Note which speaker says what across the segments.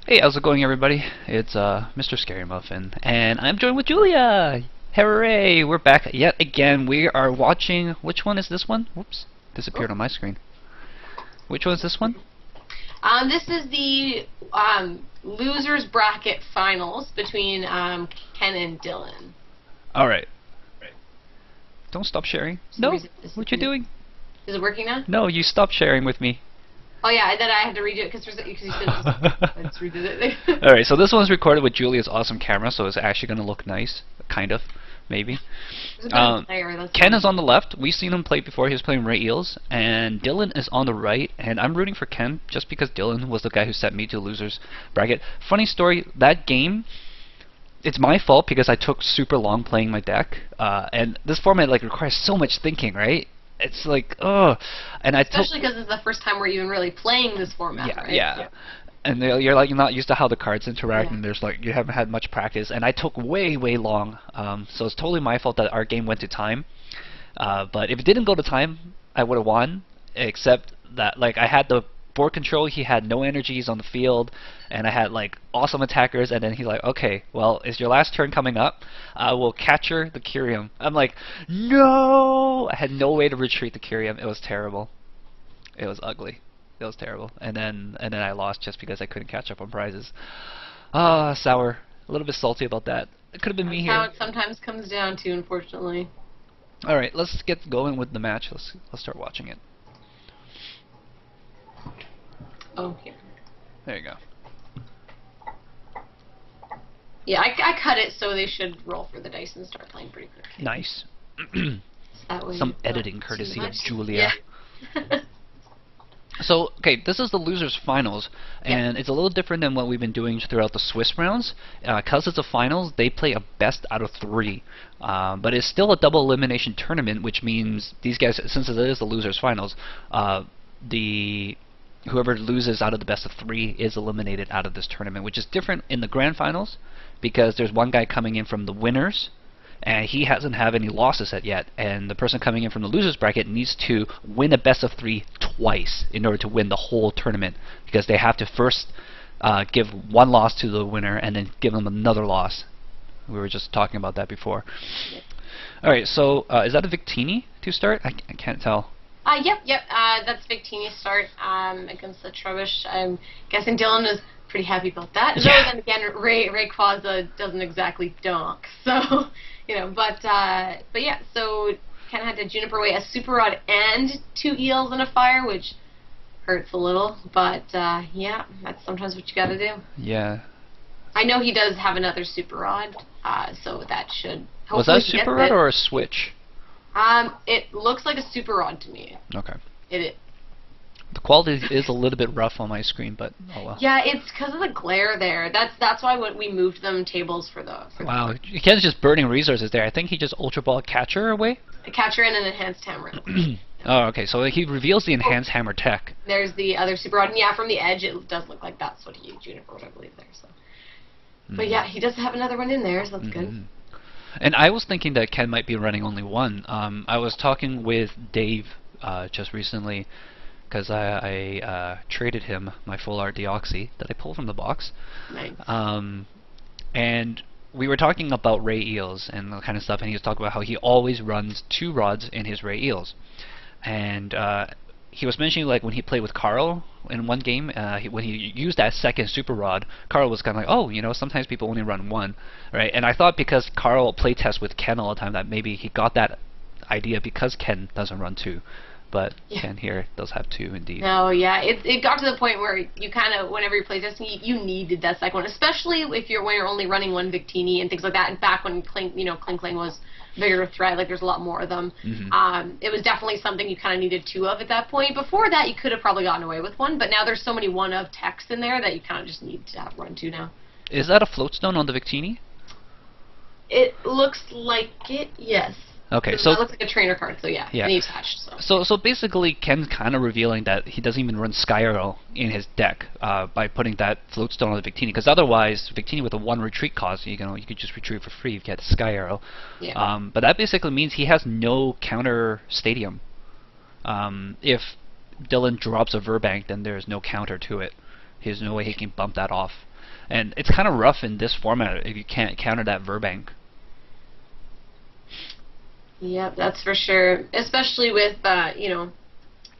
Speaker 1: Hey, how's it going, everybody? It's MrScaryMuffin, and I'm joined with Julia. Hooray! We're back yet again. We are watching. Which one is this one? Whoops, disappeared on my screen. Which one is this one?
Speaker 2: This is the losers bracket finals between Ken and Dylan.
Speaker 1: All right. Don't stop sharing. No. What you doing?
Speaker 2: Is it working now?
Speaker 1: No, you stopped sharing with me.
Speaker 2: Oh yeah, then I had to redo it because you said I just redid it.
Speaker 1: Alright, so this one's recorded with Julia's awesome camera, so it's actually going to look nice. Kind of. Maybe. Ken is on the left. We've seen him play before. He was playing Rayeels. And Dylan is on the right. And I'm rooting for Ken just because Dylan was the guy who sent me to losers bracket. Funny story, that game, it's my fault because I took super long playing my deck. And this format requires so much thinking, right? It's like, ugh. And
Speaker 2: especially because it's the first time we're even really playing this format, right?
Speaker 1: Yeah. And you're not used to how the cards interact, and there's you haven't had much practice. And I took way long, so it's totally my fault that our game went to time. But if it didn't go to time, I would have won. Except that I had the board control, he had no energies on the field, and I had awesome attackers. And then he's like, okay, well, is your last turn coming up? I will capture the Kyrium. I'm like, no! I had no way to retreat the Kyrium. It was terrible. It was ugly. It was terrible. And then I lost just because I couldn't catch up on prizes. Sour. A little bit salty about that. It could have been me here.
Speaker 2: That's how it sometimes comes down to, unfortunately.
Speaker 1: All right, let's get going with the match. Let's start watching it.
Speaker 2: Oh, here.
Speaker 1: There you go.
Speaker 2: Yeah, I cut it so they should roll for the dice and start playing pretty quickly.
Speaker 1: Nice.
Speaker 2: Some
Speaker 1: editing courtesy of Julia.
Speaker 2: Yeah.
Speaker 1: So, okay, this is the losers finals, and it's a little different than what we've been doing throughout the Swiss rounds. Because it's a finals, they play a best out of 3. But it's still a double elimination tournament, which means these guys, since it is the losers finals, whoever loses out of the best of 3 is eliminated out of this tournament, which is different in the grand finals because there's one guy coming in from the winners, and he hasn't had any losses yet, and the person coming in from the losers bracket needs to win a best of 3 twice in order to win the whole tournament, because they have to first give one loss to the winner and then give them another loss. We were just talking about that before. Alright, so is that a Victini to start? I can't tell.
Speaker 2: Yep. That's Victini's start against the Trubbish. I'm guessing Dylan is pretty happy about that.
Speaker 1: Yeah.
Speaker 2: Though then again, Rayquaza doesn't exactly donk, so but yeah. So Ken had to Juniper away a Super Rod and 2 Eels and a Fire, which hurts a little, but yeah, that's sometimes what you got to do.
Speaker 1: Yeah.
Speaker 2: I know he does have another Super Rod, so that should.
Speaker 1: Was that a Super Rod or a Switch?
Speaker 2: It looks like a Super Rod to me.
Speaker 1: Okay.
Speaker 2: It.
Speaker 1: The quality is a little bit rough on my screen, but oh well.
Speaker 2: Yeah, it's because of the glare there. That's why we moved them tables for the.
Speaker 1: Wow, Ken's just burning resources there. I think he just Ultra Ball Catcher away.
Speaker 2: A Catcher and an Enhanced Hammer.
Speaker 1: Oh, okay. So he reveals the Enhanced Hammer tech.
Speaker 2: There's the other Super Rod, and yeah, from the edge it does look like that's what he Juniper, I believe there. So. But yeah, he does have another one in there, so that's good.
Speaker 1: And I was thinking that Ken might be running only one. I was talking with Dave just recently, because I traded him my full art Deoxy that I pulled from the box.
Speaker 2: Nice.
Speaker 1: And we were talking about Rayeels and the kind of stuff, and he was talking about how he always runs 2 rods in his Rayeels. And he was mentioning when he played with Carl in one game, when he used that second Super Rod, Carl was kind of like, oh, sometimes people only run 1, right? And I thought because Carl playtests with Ken all the time that maybe he got that idea because Ken doesn't run 2. But Ken here does have 2 indeed.
Speaker 2: No, yeah, it got to the point where you kind of, whenever you're playtesting, you needed that second one, especially when you're only running 1 Victini and things like that. And back when Kling was a bigger threat, there's a lot more of them. It was definitely something you kind of needed 2 of at that point. Before that, you could have probably gotten away with 1, but now there's so many 1 of techs in there that you kind of just need to run 2 now.
Speaker 1: Is that a floatstone on the Victini?
Speaker 2: It looks like it, yes.
Speaker 1: Okay, so
Speaker 2: it looks like a trainer card, so yeah, and he's attached.
Speaker 1: So basically, Ken's kind of revealing that he doesn't even run Sky Arrow in his deck by putting that floatstone on the Victini, because otherwise, Victini with a 1 retreat cost, you could just retreat for free if you get Sky Arrow.
Speaker 2: Yeah.
Speaker 1: But that basically means he has no counter Stadium. If Dylan drops a Verbank, then there's no counter to it. There's no way he can bump that off. And it's kind of rough in this format if you can't counter that Verbank.
Speaker 2: Yep, that's for sure. Especially with, you know,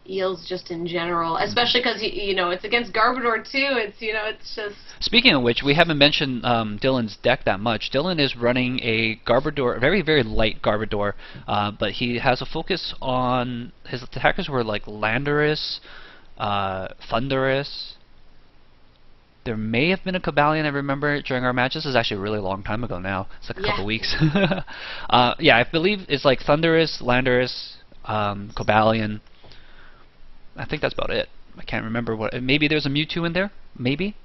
Speaker 2: eels just in general. Especially because, you know, it's against Garbador too. It's, you know, it's just...
Speaker 1: Speaking of which, we haven't mentioned Dylan's deck that much. Dylan is running a Garbador, very, very light Garbador, but he has a focus on... His attackers were like Landorus, Thunderous. There may have been a Cobalion, I remember, during our matches. This is actually a really long time ago now. It's like a couple weeks. Yeah, I believe it's like Thunderous, Landorus, Cobalion. I think that's about it. I can't remember what... Maybe there's a Mewtwo in there? Maybe?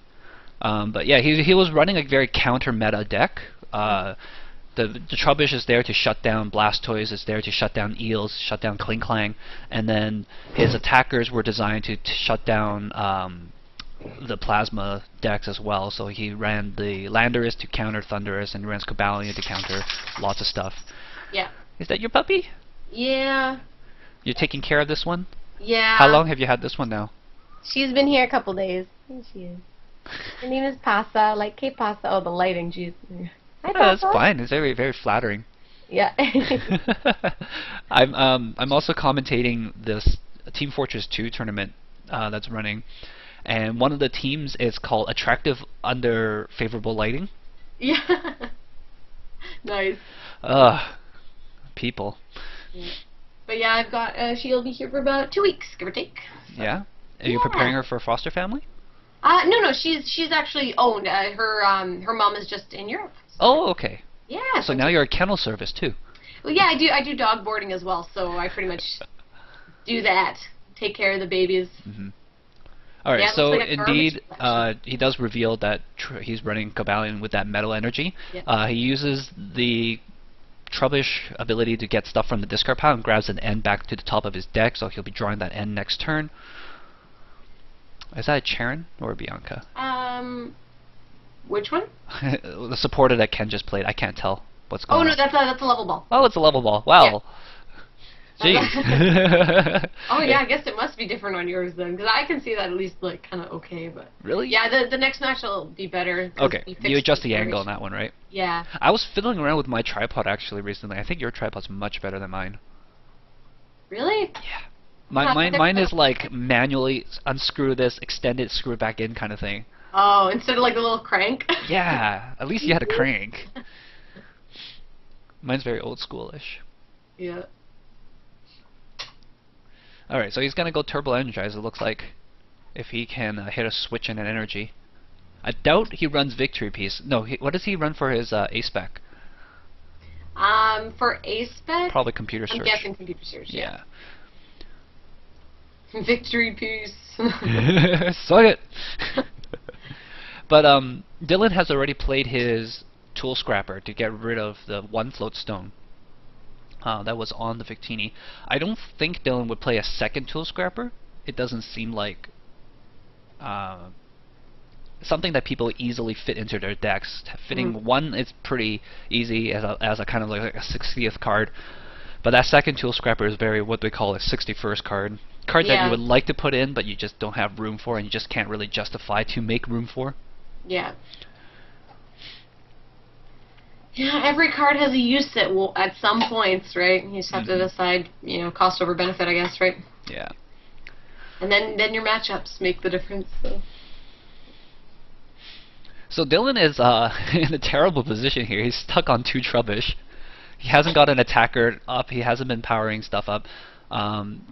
Speaker 1: But yeah, he was running a very counter-meta deck. The Trubbish is there to shut down Blastoise, is there to shut down Eels, shut down Klinklang, and then his attackers were designed to shut down the Plasma decks as well. So he ran the Landorus to counter Thunderous, and ran Cobalion to counter lots of stuff.
Speaker 2: Yeah.
Speaker 1: Is that your puppy?
Speaker 2: Yeah.
Speaker 1: You're taking care of this one?
Speaker 2: Yeah.
Speaker 1: How long have you had this one now?
Speaker 2: She's been here a couple days. Here she is. Her name is Pasa, like K Pasa. Oh, the lighting, jeez. Hi,
Speaker 1: Yeah, that's
Speaker 2: Pasa.
Speaker 1: fine. It's very, very flattering.
Speaker 2: Yeah.
Speaker 1: I'm also commentating this Team Fortress 2 tournament that's running, and one of the teams is called Attractive Under Favorable Lighting.
Speaker 2: Yeah. Nice.
Speaker 1: People.
Speaker 2: Yeah. But yeah, I've got, she'll be here for about 2 weeks, give or take. So.
Speaker 1: Yeah? Are you preparing her for a foster family?
Speaker 2: No, she's actually owned. Her mom is just in Europe. So.
Speaker 1: Oh, okay.
Speaker 2: Yeah.
Speaker 1: So now you're a kennel service too.
Speaker 2: Well, yeah, I do dog boarding as well, so I pretty much do that. Take care of the babies.
Speaker 1: Mm-hmm. All right,
Speaker 2: Yeah,
Speaker 1: so
Speaker 2: like
Speaker 1: indeed, he does reveal that he's running Cobalion with that metal energy.
Speaker 2: Yeah.
Speaker 1: He uses the Trubbish ability to get stuff from the discard pile and grabs an N back to the top of his deck, so he'll be drawing that N next turn. Is that a Charon or a Bianca?
Speaker 2: Which one?
Speaker 1: The supporter that Ken just played. I can't tell what's going on.
Speaker 2: Oh no, that's a level ball.
Speaker 1: Oh, it's a level ball. Wow.
Speaker 2: Yeah.
Speaker 1: Jeez.
Speaker 2: Oh yeah, I guess it must be different on yours then, because I can see that at least like kind of okay, but
Speaker 1: Really?
Speaker 2: yeah, the next match will be better.
Speaker 1: Okay, you adjust the angle on that one, right?
Speaker 2: Yeah.
Speaker 1: I was fiddling around with my tripod actually recently. I think your tripod's much better than mine.
Speaker 2: Really?
Speaker 1: Yeah. Mine is like manually unscrew this, extend it, screw it back in kind of thing.
Speaker 2: Oh, instead of like a little crank.
Speaker 1: Yeah, at least you had a crank. Mine's very old schoolish.
Speaker 2: Yeah.
Speaker 1: Alright, so he's gonna go Turbo Energize, it looks like, if he can hit a switch and an energy. I doubt he runs Victory Piece. No, what does he run for his Ace Spec?
Speaker 2: For Ace Spec?
Speaker 1: Probably Computer Search.
Speaker 2: I'm guessing Computer Search,
Speaker 1: yeah.
Speaker 2: Victory Piece.
Speaker 1: Suck it! But Dylan has already played his Tool Scrapper to get rid of the one float stone. That was on the Victini. I don't think Dylan would play a second Tool Scrapper. It doesn't seem like something that people easily fit into their decks. Fitting one is pretty easy as a kind of like a 60th card, but that second Tool Scrapper is very what they call a 61st card. Card that you would like to put in, but you just don't have room for, and you just can't really justify to make room for.
Speaker 2: Yeah. Yeah, every card has a use at some points, right? You just have to decide, you know, cost over benefit, I guess, right?
Speaker 1: Yeah.
Speaker 2: And then your matchups make the difference.
Speaker 1: So Dylan is in a terrible position here. He's stuck on 2 Trubbish. He hasn't got an attacker up. He hasn't been powering stuff up.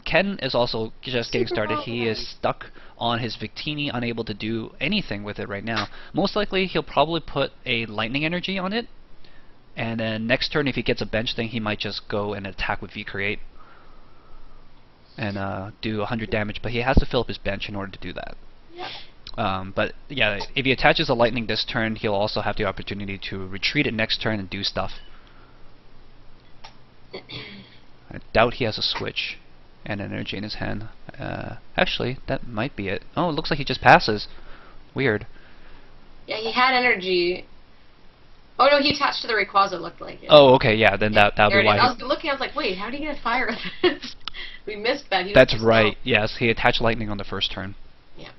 Speaker 1: Ken is also just getting started. He is stuck on his Victini, unable to do anything with it right now. Most likely he'll probably put a Lightning Energy on it, and then next turn if he gets a bench thing he might just go and attack with V-Create and do 100 damage, but he has to fill up his bench in order to do that.
Speaker 2: Yeah.
Speaker 1: But yeah, if he attaches a Lightning this turn, he'll also have the opportunity to retreat it next turn and do stuff. I doubt he has a switch and energy in his hand. Actually, that might be it. Oh, it looks like he just passes. Weird.
Speaker 2: Yeah, he had energy. Oh no, he attached to the Rayquaza, it looked like.
Speaker 1: Oh, okay, yeah, then that'll be why.
Speaker 2: I was looking, I was like, wait, how did he get fire? We missed that.
Speaker 1: That's right. Yes, he attached lightning on the first turn.
Speaker 2: Yeah.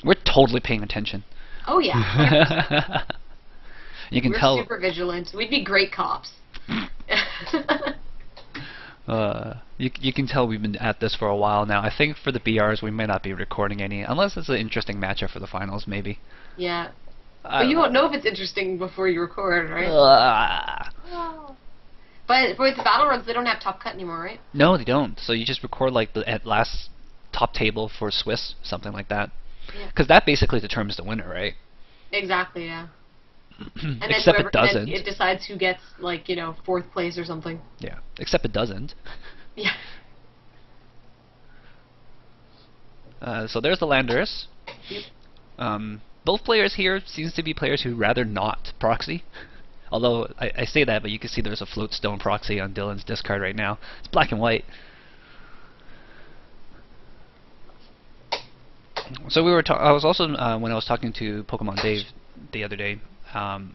Speaker 1: We're totally paying attention.
Speaker 2: Oh yeah.
Speaker 1: You can
Speaker 2: We're
Speaker 1: tell.
Speaker 2: super vigilant. We'd be great cops.
Speaker 1: You can tell we've been at this for a while now. I think for the BRs we may not be recording any, unless it's an interesting matchup for the finals, maybe.
Speaker 2: Yeah. But you won't know if it's interesting before you record, right? Oh. But with the battle runs, they don't have top cut anymore, right?
Speaker 1: No, they don't. So you just record like the at last top table for Swiss, something like that. Because that basically determines the winner, right?
Speaker 2: Exactly, yeah. And then
Speaker 1: Except it doesn't.
Speaker 2: And it decides who gets, like, you know, 4th place or something.
Speaker 1: Yeah. Except it doesn't.
Speaker 2: Yeah.
Speaker 1: So there's the Landorus.
Speaker 2: Yep.
Speaker 1: Both players here seems to be players who rather not proxy. Although I say that, but you can see there's a floatstone proxy on Dylan's discard right now. It's black and white. So we were. I was also when I was talking to Pokemon Dave the other day.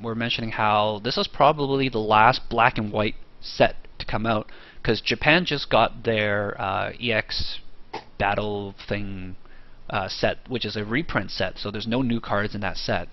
Speaker 1: We're mentioning how this is probably the last black and white set to come out, because Japan just got their EX battle thing set, which is a reprint set, so there's no new cards in that set.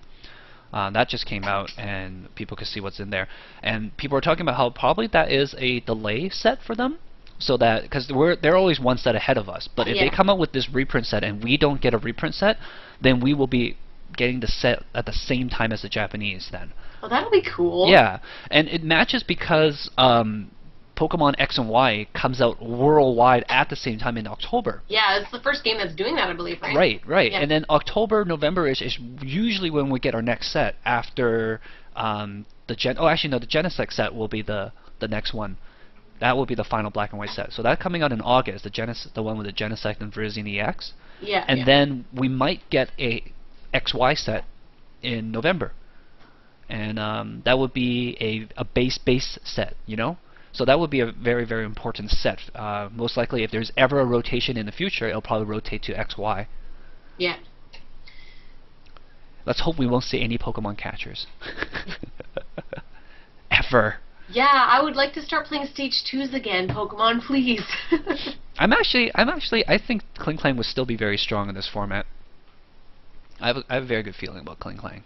Speaker 1: That just came out, and people can see what's in there. And people are talking about how probably that is a delay set for them, so that because they're always one set ahead of us. But if they come out with this reprint set and we don't get a reprint set, then we will be getting the set at the same time as the Japanese then.
Speaker 2: Well, that'll be cool.
Speaker 1: Yeah, and it matches because Pokemon X and Y comes out worldwide at the same time in October.
Speaker 2: Yeah, it's the first game that's doing that, I believe, right?
Speaker 1: Right.
Speaker 2: Yeah.
Speaker 1: And then October, November is usually when we get our next set after the Genesect set will be the next one. That will be the final black and white set. So that coming out in August, the one with the Genesect and Virizion EX.
Speaker 2: Yeah.
Speaker 1: And then we might get a XY set in November. And that would be a base set, you know? So that would be a very, very important set. Most likely, if there's ever a rotation in the future, it'll probably rotate to XY.
Speaker 2: Yeah.
Speaker 1: Let's hope we won't see any Pokemon catchers. Ever.
Speaker 2: Yeah, I would like to start playing Stage 2s again, Pokemon, please.
Speaker 1: I think Kling Klang would still be very strong in this format. I have a very good feeling about Kling Klang.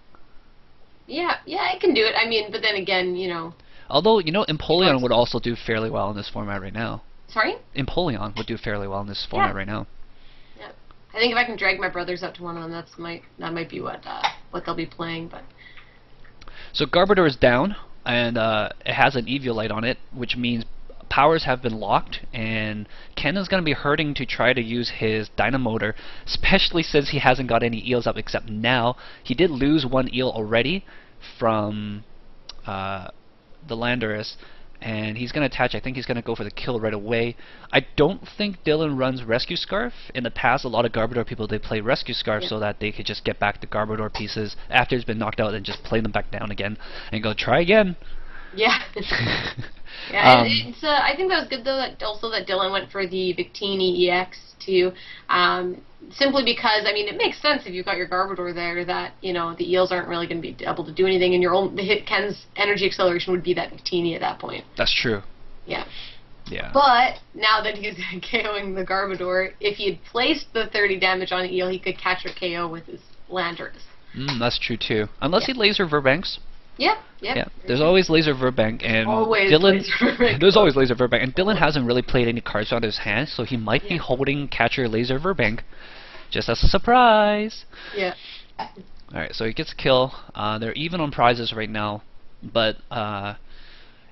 Speaker 2: Yeah, I can do it. I mean, but then again, you know.
Speaker 1: Although, you know, Empoleon would also do fairly well in this format right now.
Speaker 2: Sorry?
Speaker 1: Empoleon would do fairly well in this format right now.
Speaker 2: Yeah. I think if I can drag my brothers out to one of them, that might be what they'll be playing. But
Speaker 1: so Garbador is down, and it has an Eviolite on it, which means powers have been locked, and Khen is going to be hurting to try to use his Dynamotor, especially since he hasn't got any eels up except now. He did lose one eel already from the Landorus, and he's going to attach. I think he's going to go for the kill right away. I don't think Dylan runs Rescue Scarf. In the past, a lot of Garbador people, they play Rescue Scarf so that they could just get back the Garbador pieces after it's been knocked out and just play them back down again and go try again.
Speaker 2: Yeah. Yeah, it's, I think that was good though that Dylan went for the Victini EX too. Simply because, I mean, it makes sense if you've got your Garbador there that, you know, the eels aren't really going to be able to do anything, and Ken's energy acceleration would be that Victini at that point.
Speaker 1: That's true.
Speaker 2: Yeah.
Speaker 1: Yeah.
Speaker 2: But now that he's KOing the Garbador, if he had placed the 30 damage on the eel, he could catch or KO with his Landorus.
Speaker 1: That's true too. Unless he laser Verbanks.
Speaker 2: Yeah.
Speaker 1: There's always laser Verbank, and there's always laser Verbank, and Dylan hasn't really played any cards on his hand, so he might be holding catcher laser Verbank, just as a surprise.
Speaker 2: Yeah.
Speaker 1: All right, so he gets a kill. They're even on prizes right now, but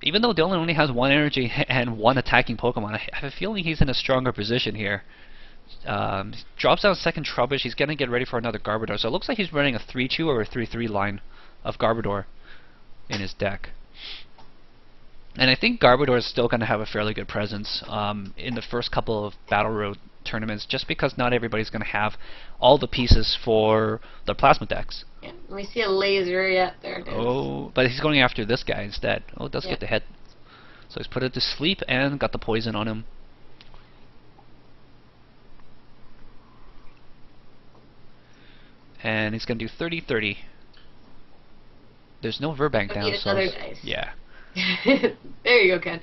Speaker 1: even though Dylan only has one energy and one attacking Pokemon, I have a feeling he's in a stronger position here. Drops down second Trubbish. He's gonna get ready for another Garbador, so it looks like he's running a 3-2 or a 3-3 line of Garbador in his deck. And I think Garbador is still going to have a fairly good presence in the first couple of Battle Road tournaments, just because not everybody's going to have all the pieces for the Plasma decks.
Speaker 2: Yeah, we see a laser, there it is.
Speaker 1: Oh, but he's going after this guy instead. Oh, it does get the hit. So he's put it to sleep and got the poison on him. And he's going to do 30-30. There's no Verbank down, so yeah.
Speaker 2: There you go, Ken.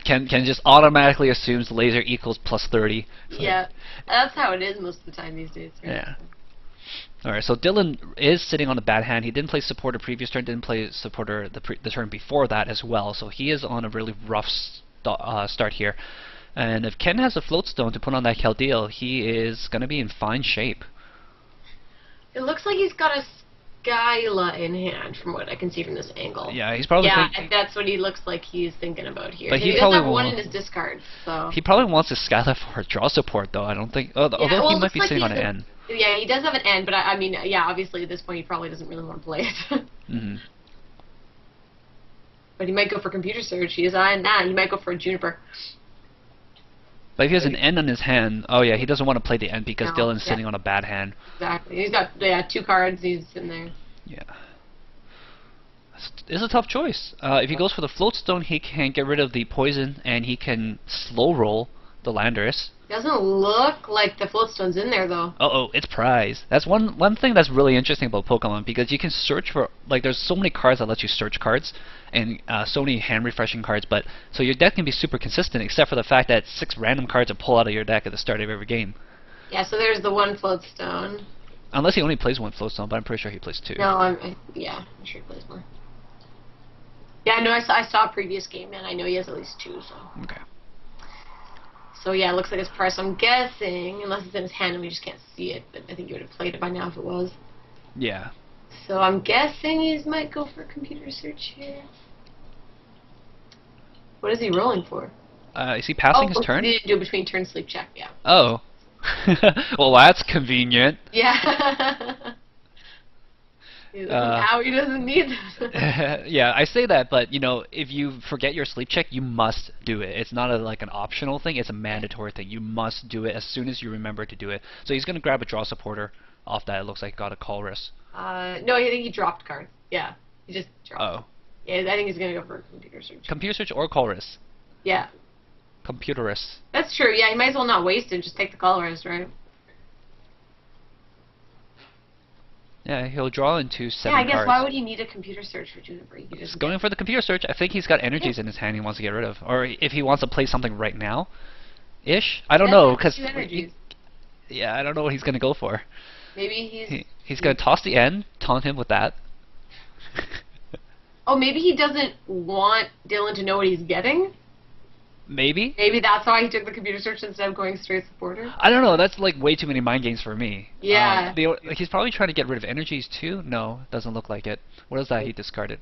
Speaker 1: Ken just automatically assumes laser equals plus 30.
Speaker 2: Yeah, that's how it is most of the time these days. Right?
Speaker 1: Yeah. Alright, so Dylan is sitting on a bad hand. He didn't play supporter previous turn, didn't play supporter the turn before that as well, so he is on a really rough start here. And if Ken has a float stone to put on that Chaldeal, he is going to be in fine shape.
Speaker 2: It looks like he's got a Skyla in hand, from what I can see from this angle.
Speaker 1: Yeah, he's probably
Speaker 2: that's what he looks like he's thinking about here.
Speaker 1: But
Speaker 2: he does
Speaker 1: probably
Speaker 2: have one in his discard, so...
Speaker 1: He probably wants his Skyla for draw support, though. I don't think... although he might be sitting on an N.
Speaker 2: Yeah, he does have an N, but I mean, yeah, obviously at this point he probably doesn't really want to play it.
Speaker 1: Mm-hmm.
Speaker 2: But he might go for Computer Search. He is eyeing that. He might go for a Juniper.
Speaker 1: But if he has an N on his hand, oh yeah, he doesn't want to play the N because Dylan's sitting on a bad hand.
Speaker 2: Exactly. He's got 2 cards. He's in there.
Speaker 1: Yeah. It's a tough choice. If he goes for the float stone, he can get rid of the poison and he can slow roll the Landorus.
Speaker 2: Doesn't look like the float stone's in there though.
Speaker 1: Uh-oh, it's prize. That's one thing that's really interesting about Pokemon, because you can search for, like, there's so many cards that let you search cards, and so many hand refreshing cards, but so your deck can be super consistent except for the fact that 6 random cards are pulled out of your deck at the start of every game.
Speaker 2: Yeah, so there's the 1 float stone.
Speaker 1: Unless he only plays 1 float stone, but I'm pretty sure he plays 2.
Speaker 2: No, I'm sure he plays more. Yeah, no, I saw a previous game, and I know he has at least 2, so.
Speaker 1: Okay.
Speaker 2: So yeah, it looks like it's price. I'm guessing, unless it's in his hand and we just can't see it, but I think you would have played it by now if it was.
Speaker 1: Yeah.
Speaker 2: So I'm guessing he might go for Computer Search here. What is he rolling for?
Speaker 1: Is he passing his turn?
Speaker 2: He didn't do between turn sleep check, yeah.
Speaker 1: Oh. Well, that's convenient.
Speaker 2: Yeah. How he doesn't need this.
Speaker 1: Yeah, I say that, but you know, if you forget your sleep check, you must do it. It's not like an optional thing; it's a mandatory thing. You must do it as soon as you remember to do it. So he's gonna grab a draw supporter off that. It looks like he got a call risk.
Speaker 2: No, I think he dropped cards. Yeah, he just dropped.
Speaker 1: Oh.
Speaker 2: Yeah, I think he's gonna go for Computer Search.
Speaker 1: Computer Search or call risk.
Speaker 2: Yeah.
Speaker 1: Computer risk.
Speaker 2: That's true. Yeah, he might as well not waste it. Just take the call risk, right?
Speaker 1: Yeah, he'll draw into 7
Speaker 2: cards. Yeah, I guess
Speaker 1: cards.
Speaker 2: why would he need a Computer Search for Juniper?
Speaker 1: He's going for the Computer Search. I think he's got energies in his hand he wants to get rid of. Or if he wants to play something right now, ish. I don't know, because yeah, I don't know what he's gonna go for.
Speaker 2: Maybe
Speaker 1: he's gonna toss the N, taunt him with that.
Speaker 2: Oh, maybe he doesn't want Dylan to know what he's getting.
Speaker 1: Maybe.
Speaker 2: Maybe that's why he took the Computer Search instead of going straight supporter.
Speaker 1: I don't know. That's like way too many mind games for me.
Speaker 2: Yeah.
Speaker 1: He's probably trying to get rid of energies too. No, doesn't look like it. What is that he discarded?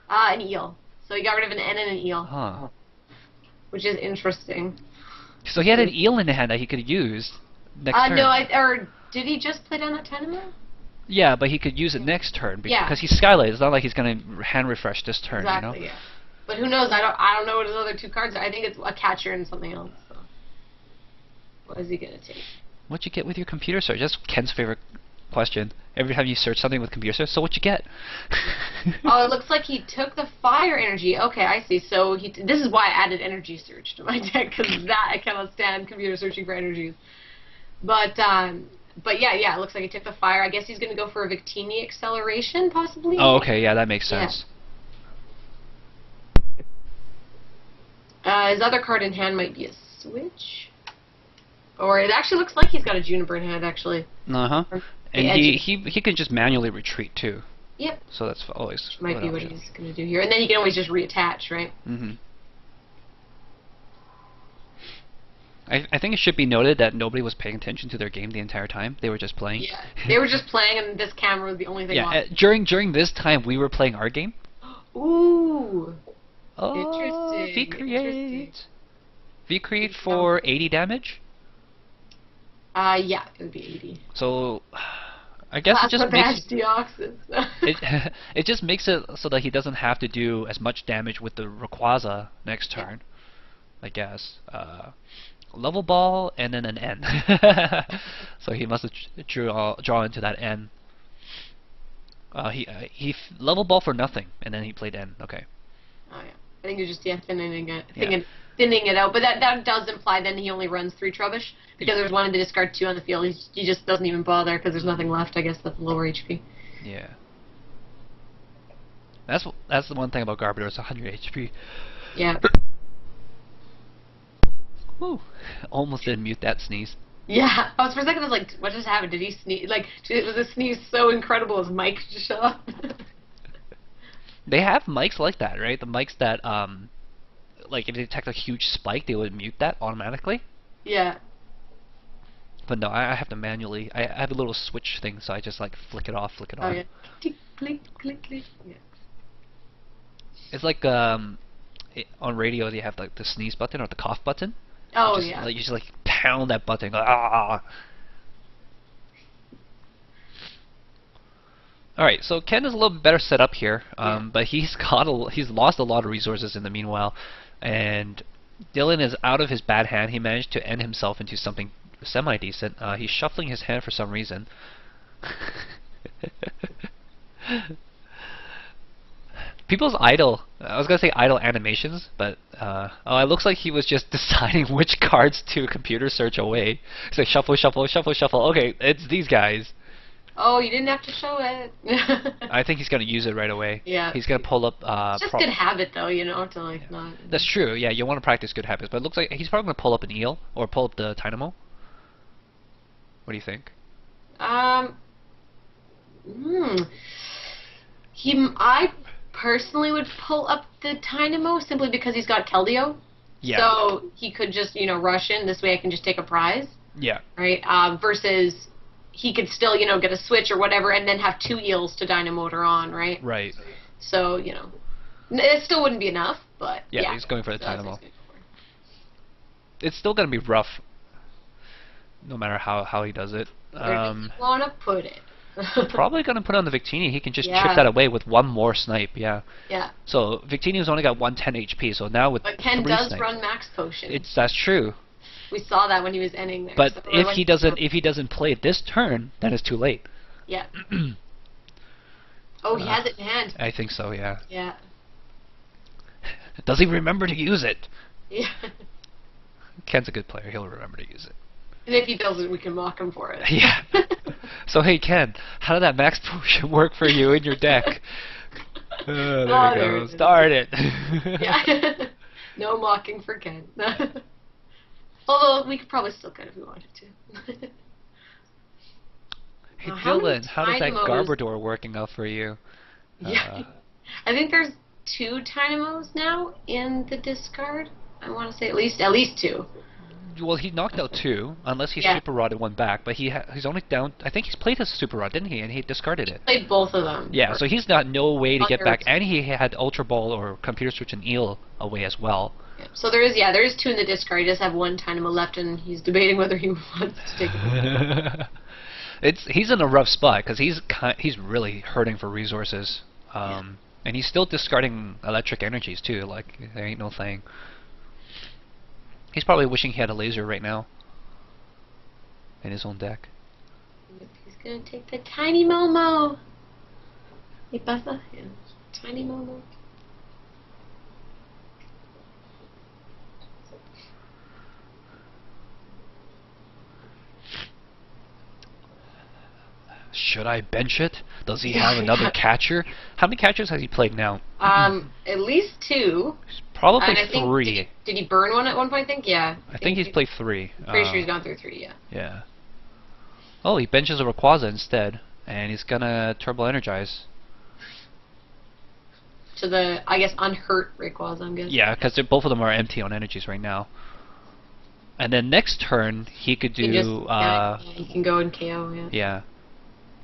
Speaker 2: An eel. So he got rid of an N and an eel.
Speaker 1: Huh.
Speaker 2: Which is interesting.
Speaker 1: So he had an eel in the hand that he could use next turn.
Speaker 2: No, or did he just play down that Tynamo?
Speaker 1: Yeah, but he could use it next turn because he's Skylight. It's not like he's gonna hand refresh this turn.
Speaker 2: Exactly.
Speaker 1: You know?
Speaker 2: Yeah. But who knows? I don't know what his other 2 cards are. I think it's a catcher and something else. So. What is he gonna take?
Speaker 1: What'd you get with your Computer Search? That's Ken's favorite question. Every time you search something with Computer Search, so what'd you get?
Speaker 2: Oh, it looks like he took the fire energy. Okay, I see. So this is why I added energy search to my deck, because that I cannot stand computer searching for energies. But yeah, it looks like he took the fire. I guess he's gonna go for a Victini acceleration, possibly.
Speaker 1: Oh, okay, yeah, that makes sense.
Speaker 2: Yeah. His other card in hand might be a switch. Or it actually looks like he's got a Juniper in hand, actually.
Speaker 1: Uh-huh. And he can just manually retreat, too.
Speaker 2: Yep.
Speaker 1: So that's always...
Speaker 2: Which might be what he's going to do here. And then he can always just reattach, right?
Speaker 1: Mm-hmm. I think it should be noted that nobody was paying attention to their game the entire time. They were just playing.
Speaker 2: Yeah. They were just playing, and this camera was the only thing
Speaker 1: on. During this time, we were playing our game.
Speaker 2: Ooh.
Speaker 1: Oh,
Speaker 2: interesting.
Speaker 1: V-Create. V-Create for 80 damage?
Speaker 2: Yeah, it would be 80.
Speaker 1: So, I guess it just makes... it just makes it so that he doesn't have to do as much damage with the Rayquaza next turn, I guess. Level ball and then an N. So he must have draw into that N. He level ball for nothing, and then he played N. Okay.
Speaker 2: Oh yeah, I think you're just thinning it out. But that does imply then he only runs 3 Trubbish because there's 1 in the discard, 2 on the field. He just doesn't even bother because there's nothing left. I guess that's lower HP.
Speaker 1: Yeah. That's the one thing about Garbador. It's 100 HP.
Speaker 2: Yeah.
Speaker 1: Whew. Almost didn't mute that sneeze.
Speaker 2: Yeah, I was for a second. I was like, what just happened? Did he sneeze? Like, was the sneeze so incredible? His mic just shut off.
Speaker 1: They have mics like that, right? The mics that like if they detect a huge spike, they would mute that automatically.
Speaker 2: Yeah.
Speaker 1: But no, I have to manually. I have a little switch thing, so I just like flick it off, flick it on.
Speaker 2: Oh yeah. Tick, click, click, click. Yeah.
Speaker 1: It's like on radio they have like the sneeze button or the cough button.
Speaker 2: Oh
Speaker 1: just,
Speaker 2: yeah.
Speaker 1: Like, you just like pound that button. Go, ah. All right, so Ken is a little bit better set up here, but he's lost a lot of resources in the meanwhile, and Dylan is out of his bad hand. He managed to end himself into something semi-decent. He's shuffling his hand for some reason. People's idle. I was gonna say idle animations, but oh, it looks like he was just deciding which cards to computer search away. He's like shuffle, shuffle, shuffle, shuffle. Okay, it's these guys.
Speaker 2: Oh, you didn't have to show it.
Speaker 1: I think he's gonna use it right away.
Speaker 2: Yeah.
Speaker 1: He's gonna pull up.
Speaker 2: It's just good habit, though, you know, to like not.
Speaker 1: That's true. Yeah, you want to practice good habits, but it looks like he's probably gonna pull up an eel or pull up the Dynamo. What do you think?
Speaker 2: I personally would pull up the Dynamo simply because he's got Keldeo.
Speaker 1: Yeah.
Speaker 2: So he could just, you know, rush in. This way I can just take a prize.
Speaker 1: Yeah.
Speaker 2: Right? Versus he could still, you know, get a switch or whatever and then have 2 eels to Dynamotor on, right?
Speaker 1: Right.
Speaker 2: So, you know, it still wouldn't be enough, but
Speaker 1: yeah. He's going for the Dynamo.
Speaker 2: That's
Speaker 1: It's still going to be rough, no matter how he does it.
Speaker 2: Where do you want to put it?
Speaker 1: Probably going to put on the Victini. He can just
Speaker 2: Yeah.
Speaker 1: chip that away with one more snipe, yeah.
Speaker 2: Yeah.
Speaker 1: So Victini's only got 110 HP, so now with
Speaker 2: But Ken
Speaker 1: 3
Speaker 2: does
Speaker 1: snipes,
Speaker 2: run max potion.
Speaker 1: that's true.
Speaker 2: We saw that when he was ending there.
Speaker 1: But
Speaker 2: so
Speaker 1: if he doesn't play it this turn, then it's too late.
Speaker 2: Yeah. Oh, he has it in hand.
Speaker 1: I think so, yeah.
Speaker 2: Yeah.
Speaker 1: Does he remember to use it?
Speaker 2: Yeah.
Speaker 1: Ken's a good player. He'll remember to use it.
Speaker 2: And if he doesn't, we can mock him for it.
Speaker 1: Yeah. So hey Ken, how did that max potion work for you in your deck? There we go. Start it.
Speaker 2: Yeah. No mocking for Ken. Although we could probably still could if we wanted to.
Speaker 1: Hey Dylan, how does that Garbador working out for you?
Speaker 2: Yeah. I think there's 2 Dynamos now in the discard. I want to say at least 2.
Speaker 1: Well, he knocked out 2, unless he super rodded one back. But he's only down. I think he's played his super rod, didn't he? And he discarded it.
Speaker 2: Played both of them.
Speaker 1: Yeah, so he's got no way to get back, and he had Ultra Ball or Computer Switch and Eel away as well.
Speaker 2: Yeah. So there is 2 in the discard. He does have 1 Dynamo left, and he's debating whether he wants to take it.
Speaker 1: He's in a rough spot because he's really hurting for resources, and he's still discarding electric energies too. Like there ain't no thing. He's probably wishing he had a laser right now in his own deck.
Speaker 2: He's gonna take the tiny Momo. Hey, Buffa. Yeah. Tiny Momo.
Speaker 1: Should I bench it? Does he have another catcher? How many catchers has he played now?
Speaker 2: At least 2.
Speaker 1: Probably
Speaker 2: and I think,
Speaker 1: 3.
Speaker 2: Did he burn one at one point? I think, yeah.
Speaker 1: I think he's played 3.
Speaker 2: Pretty sure he's gone through 3, yeah.
Speaker 1: Yeah. Oh, he benches a Rayquaza instead, and he's gonna Turbo Energize.
Speaker 2: To the, I guess, unhurt Rayquaza, I'm guessing.
Speaker 1: Yeah, because both of them are empty on energies right now. And then next turn he could do.
Speaker 2: He can go and KO. Yeah.
Speaker 1: Yeah.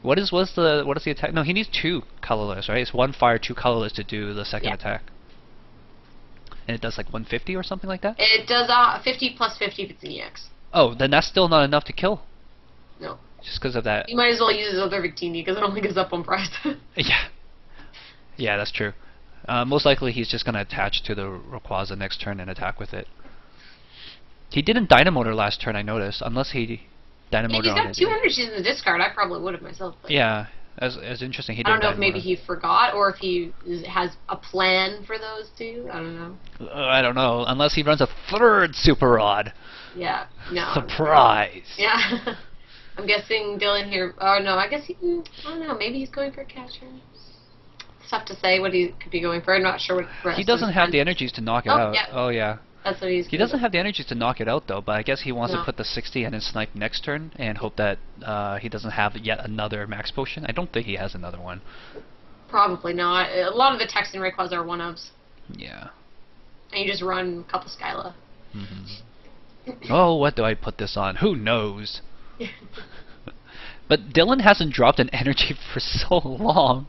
Speaker 1: What is the attack? No, he needs 2 colorless, right? It's 1 fire, 2 colorless to do the second attack. And it does like 150 or something like that?
Speaker 2: It does 50 plus 50 if it's an EX.
Speaker 1: Oh, then that's still not enough to kill.
Speaker 2: No.
Speaker 1: Just because of that.
Speaker 2: You might as well use his other Victini because it only gives up 1 prize.
Speaker 1: Yeah. Yeah, that's true. Most likely he's just going to attach to the Rayquaza next turn and attack with it. He didn't Dynamotor last turn, I noticed, unless he Dynamotor
Speaker 2: He's
Speaker 1: on
Speaker 2: got
Speaker 1: it.
Speaker 2: 2 energies in the discard. I probably would have myself. But
Speaker 1: Yeah, as interesting. He
Speaker 2: I don't know
Speaker 1: didn't
Speaker 2: if maybe he forgot or if he has a plan for those 2. I don't know.
Speaker 1: I don't know, unless he runs a 3rd Super Rod.
Speaker 2: Yeah. No.
Speaker 1: Surprise!
Speaker 2: Yeah. I'm guessing Dylan here. Oh no, I guess I don't know. Maybe he's going for a catcher. It's tough to say what he could be going for. I'm not sure what.
Speaker 1: He doesn't have the energies to knock it out.
Speaker 2: Yeah.
Speaker 1: Oh yeah.
Speaker 2: That's what he's.
Speaker 1: He doesn't have the energy to knock it out though, but I guess he wants
Speaker 2: No.
Speaker 1: to put the 60 and then snipe next turn and hope that he doesn't have yet another max potion. I don't think he has another one.
Speaker 2: Probably not. A lot of the Texan Rayquazas are one-ofs.
Speaker 1: Yeah.
Speaker 2: And you just run a couple Skyla.
Speaker 1: Oh, what do I put this on? Who knows? But Dylan hasn't dropped an energy for so long.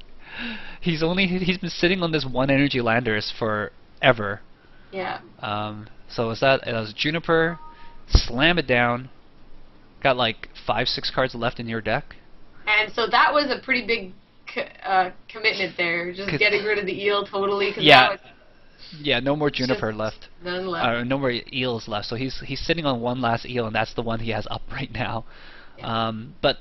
Speaker 1: He's been sitting on this one energy Landorus forever.
Speaker 2: Yeah.
Speaker 1: So it was Juniper, slam it down. Got like 5-6 cards left in your deck.
Speaker 2: And so that was a pretty big commitment there, just getting rid of the eel totally. Cause
Speaker 1: Yeah.
Speaker 2: that was
Speaker 1: Yeah, no more Juniper left.
Speaker 2: None left.
Speaker 1: No more eels left. So he's sitting on one last eel, and that's the one he has up right now.
Speaker 2: Yeah.
Speaker 1: But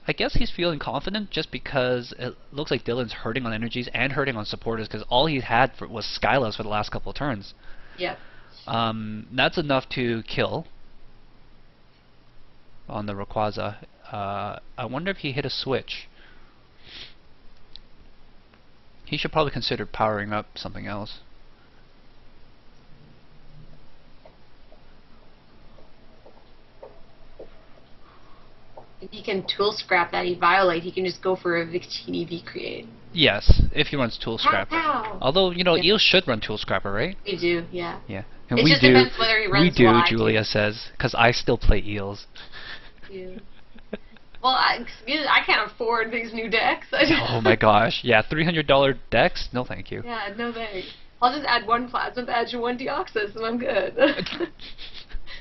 Speaker 1: I guess he's feeling confident just because it looks like Dylan's hurting on energies and hurting on supporters because all he had was Skylas for the last couple of turns.
Speaker 2: Yep.
Speaker 1: That's enough to kill on the Rayquaza. I wonder if he hit a switch. He should probably consider powering up something else.
Speaker 2: If he can tool scrap that Eviolite, he can just go for a Victini V-Create.
Speaker 1: Yes, if he runs Tool Scrapper.
Speaker 2: Pow!
Speaker 1: Although, eels should run Tool Scrapper, right?
Speaker 2: We do, yeah.
Speaker 1: Yeah. And
Speaker 2: It
Speaker 1: we
Speaker 2: just
Speaker 1: do.
Speaker 2: depends whether he runs
Speaker 1: We do,
Speaker 2: live,
Speaker 1: Julia says, because I still play eels.
Speaker 2: Yeah. Well, I can't afford these new decks.
Speaker 1: Oh my gosh. Yeah, $300 decks? No thank you.
Speaker 2: Yeah, no thanks. I'll just add one Plasma Badge and one Deoxys and I'm good.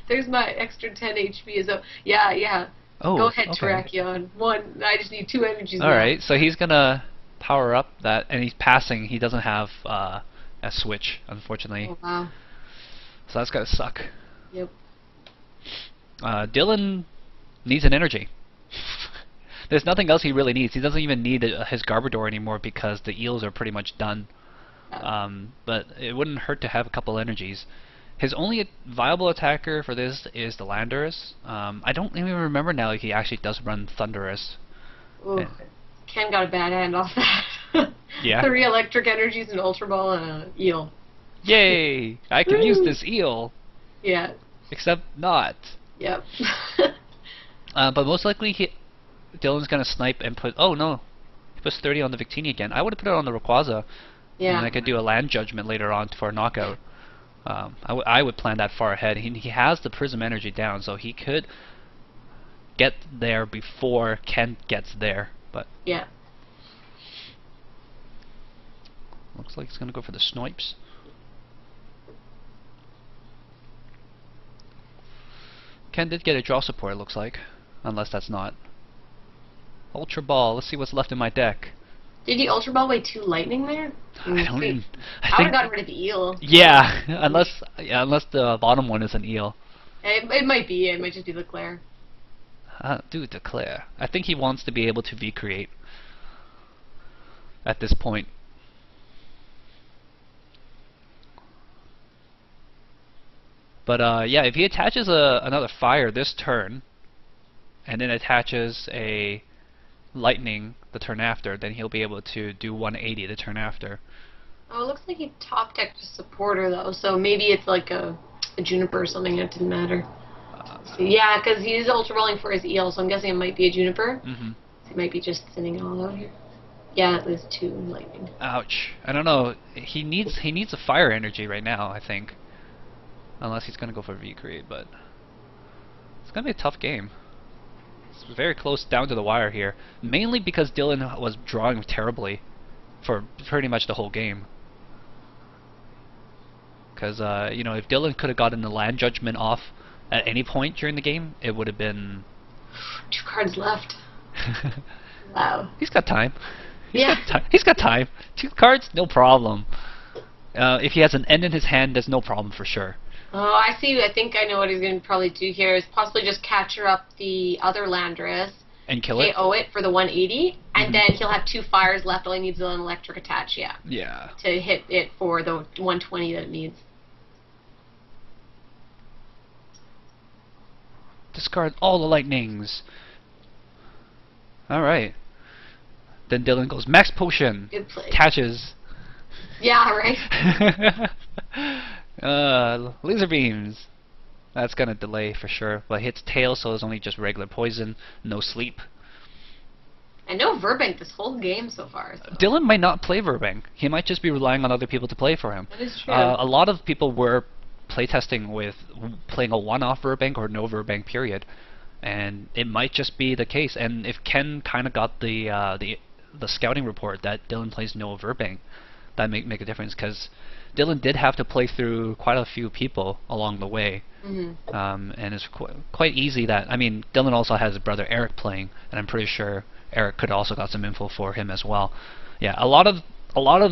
Speaker 2: There's my extra 10 HP. So, yeah.
Speaker 1: Oh,
Speaker 2: Go ahead,
Speaker 1: okay.
Speaker 2: Terrakion. I just need 2 energies now.
Speaker 1: Alright, so he's gonna power up that, and he's passing. He doesn't have a switch, unfortunately.
Speaker 2: Oh, wow.
Speaker 1: So that's gonna suck.
Speaker 2: Yep.
Speaker 1: Dylan needs an energy. There's nothing else he really needs. He doesn't even need his Garbador anymore because the eels are pretty much done. But it wouldn't hurt to have a couple energies. His only viable attacker for this is the Landorus. I don't even remember now if he actually does run Thunderous.
Speaker 2: Ooh. Ken got a bad hand off that.
Speaker 1: Yeah.
Speaker 2: 3 electric energies, an Ultra Ball, and an eel.
Speaker 1: Yay! I can use this eel.
Speaker 2: Yeah.
Speaker 1: Except not.
Speaker 2: Yep.
Speaker 1: But most likely Dylan's gonna snipe and put. Oh no, he puts 30 on the Victini again. I would have put it on the Rayquaza.
Speaker 2: Yeah.
Speaker 1: And I could do a land judgment later on for a knockout. I would plan that far ahead. He has the Prism energy down, so he could get there before Ken gets there. But
Speaker 2: yeah.
Speaker 1: Looks like he's gonna go for the Snipes. Ken did get a draw support, it looks like. Unless that's not. Ultra Ball, let's see what's left in my deck.
Speaker 2: Did he Ultra Ball way 2 lightning there?
Speaker 1: I don't even...
Speaker 2: I would have gotten rid of the eel.
Speaker 1: Yeah, unless the bottom one is an eel.
Speaker 2: It might be, it might just be Leclerc.
Speaker 1: Do declare. I think he wants to be able to V-create at this point. But yeah, if he attaches another fire this turn, and then attaches a lightning the turn after, then he'll be able to do 180 the turn after.
Speaker 2: Oh, it looks like he top decked a supporter though, so maybe it's like a Juniper or something. It didn't matter. So, yeah, because he's Ultra Balling for his eel, so I'm guessing it might be a Juniper.
Speaker 1: Mm-hmm.
Speaker 2: So he might be just sending it all out here. Yeah, there's 2 lightning.
Speaker 1: Ouch! I don't know. He needs a fire energy right now, I think. Unless he's gonna go for V-create, but it's gonna be a tough game. It's very close down to the wire here. Mainly because Dylan was drawing terribly for pretty much the whole game. Because if Dylan could have gotten the land judgment off at any point during the game, it would have been
Speaker 2: 2 cards left. Wow.
Speaker 1: He's got time.
Speaker 2: Yeah.
Speaker 1: He's got time. 2 cards, no problem. If he has an end in his hand, there's no problem for sure.
Speaker 2: Oh, I see. I think I know what he's going to probably do here is possibly just capture up the other Landorus.
Speaker 1: And kill it?
Speaker 2: KO it for the 180, and then he'll have 2 fires left. All he needs is an electric attach, yeah.
Speaker 1: Yeah.
Speaker 2: To hit it for the 120 that it needs.
Speaker 1: Discard all the lightnings. Alright. Then Dylan goes, Max Potion!
Speaker 2: Good play.
Speaker 1: Attaches.
Speaker 2: Yeah, right.
Speaker 1: Laser beams. That's gonna delay for sure. But hits tail, so it's only just regular poison, no sleep.
Speaker 2: And no Verbank this whole game so far. So.
Speaker 1: Dylan might not play Verbank. He might just be relying on other people to play for him.
Speaker 2: That is true.
Speaker 1: A lot of people were playtesting with playing a one-off Verbank or no Verbank period, and it might just be the case. And if Ken kind of got the scouting report that Dylan plays no Verbank, that make a difference, because Dylan did have to play through quite a few people along the way. And it's quite easy that, I mean, Dylan also has his brother Eric playing, and I'm pretty sure Eric could also got some info for him as well. Yeah, a lot of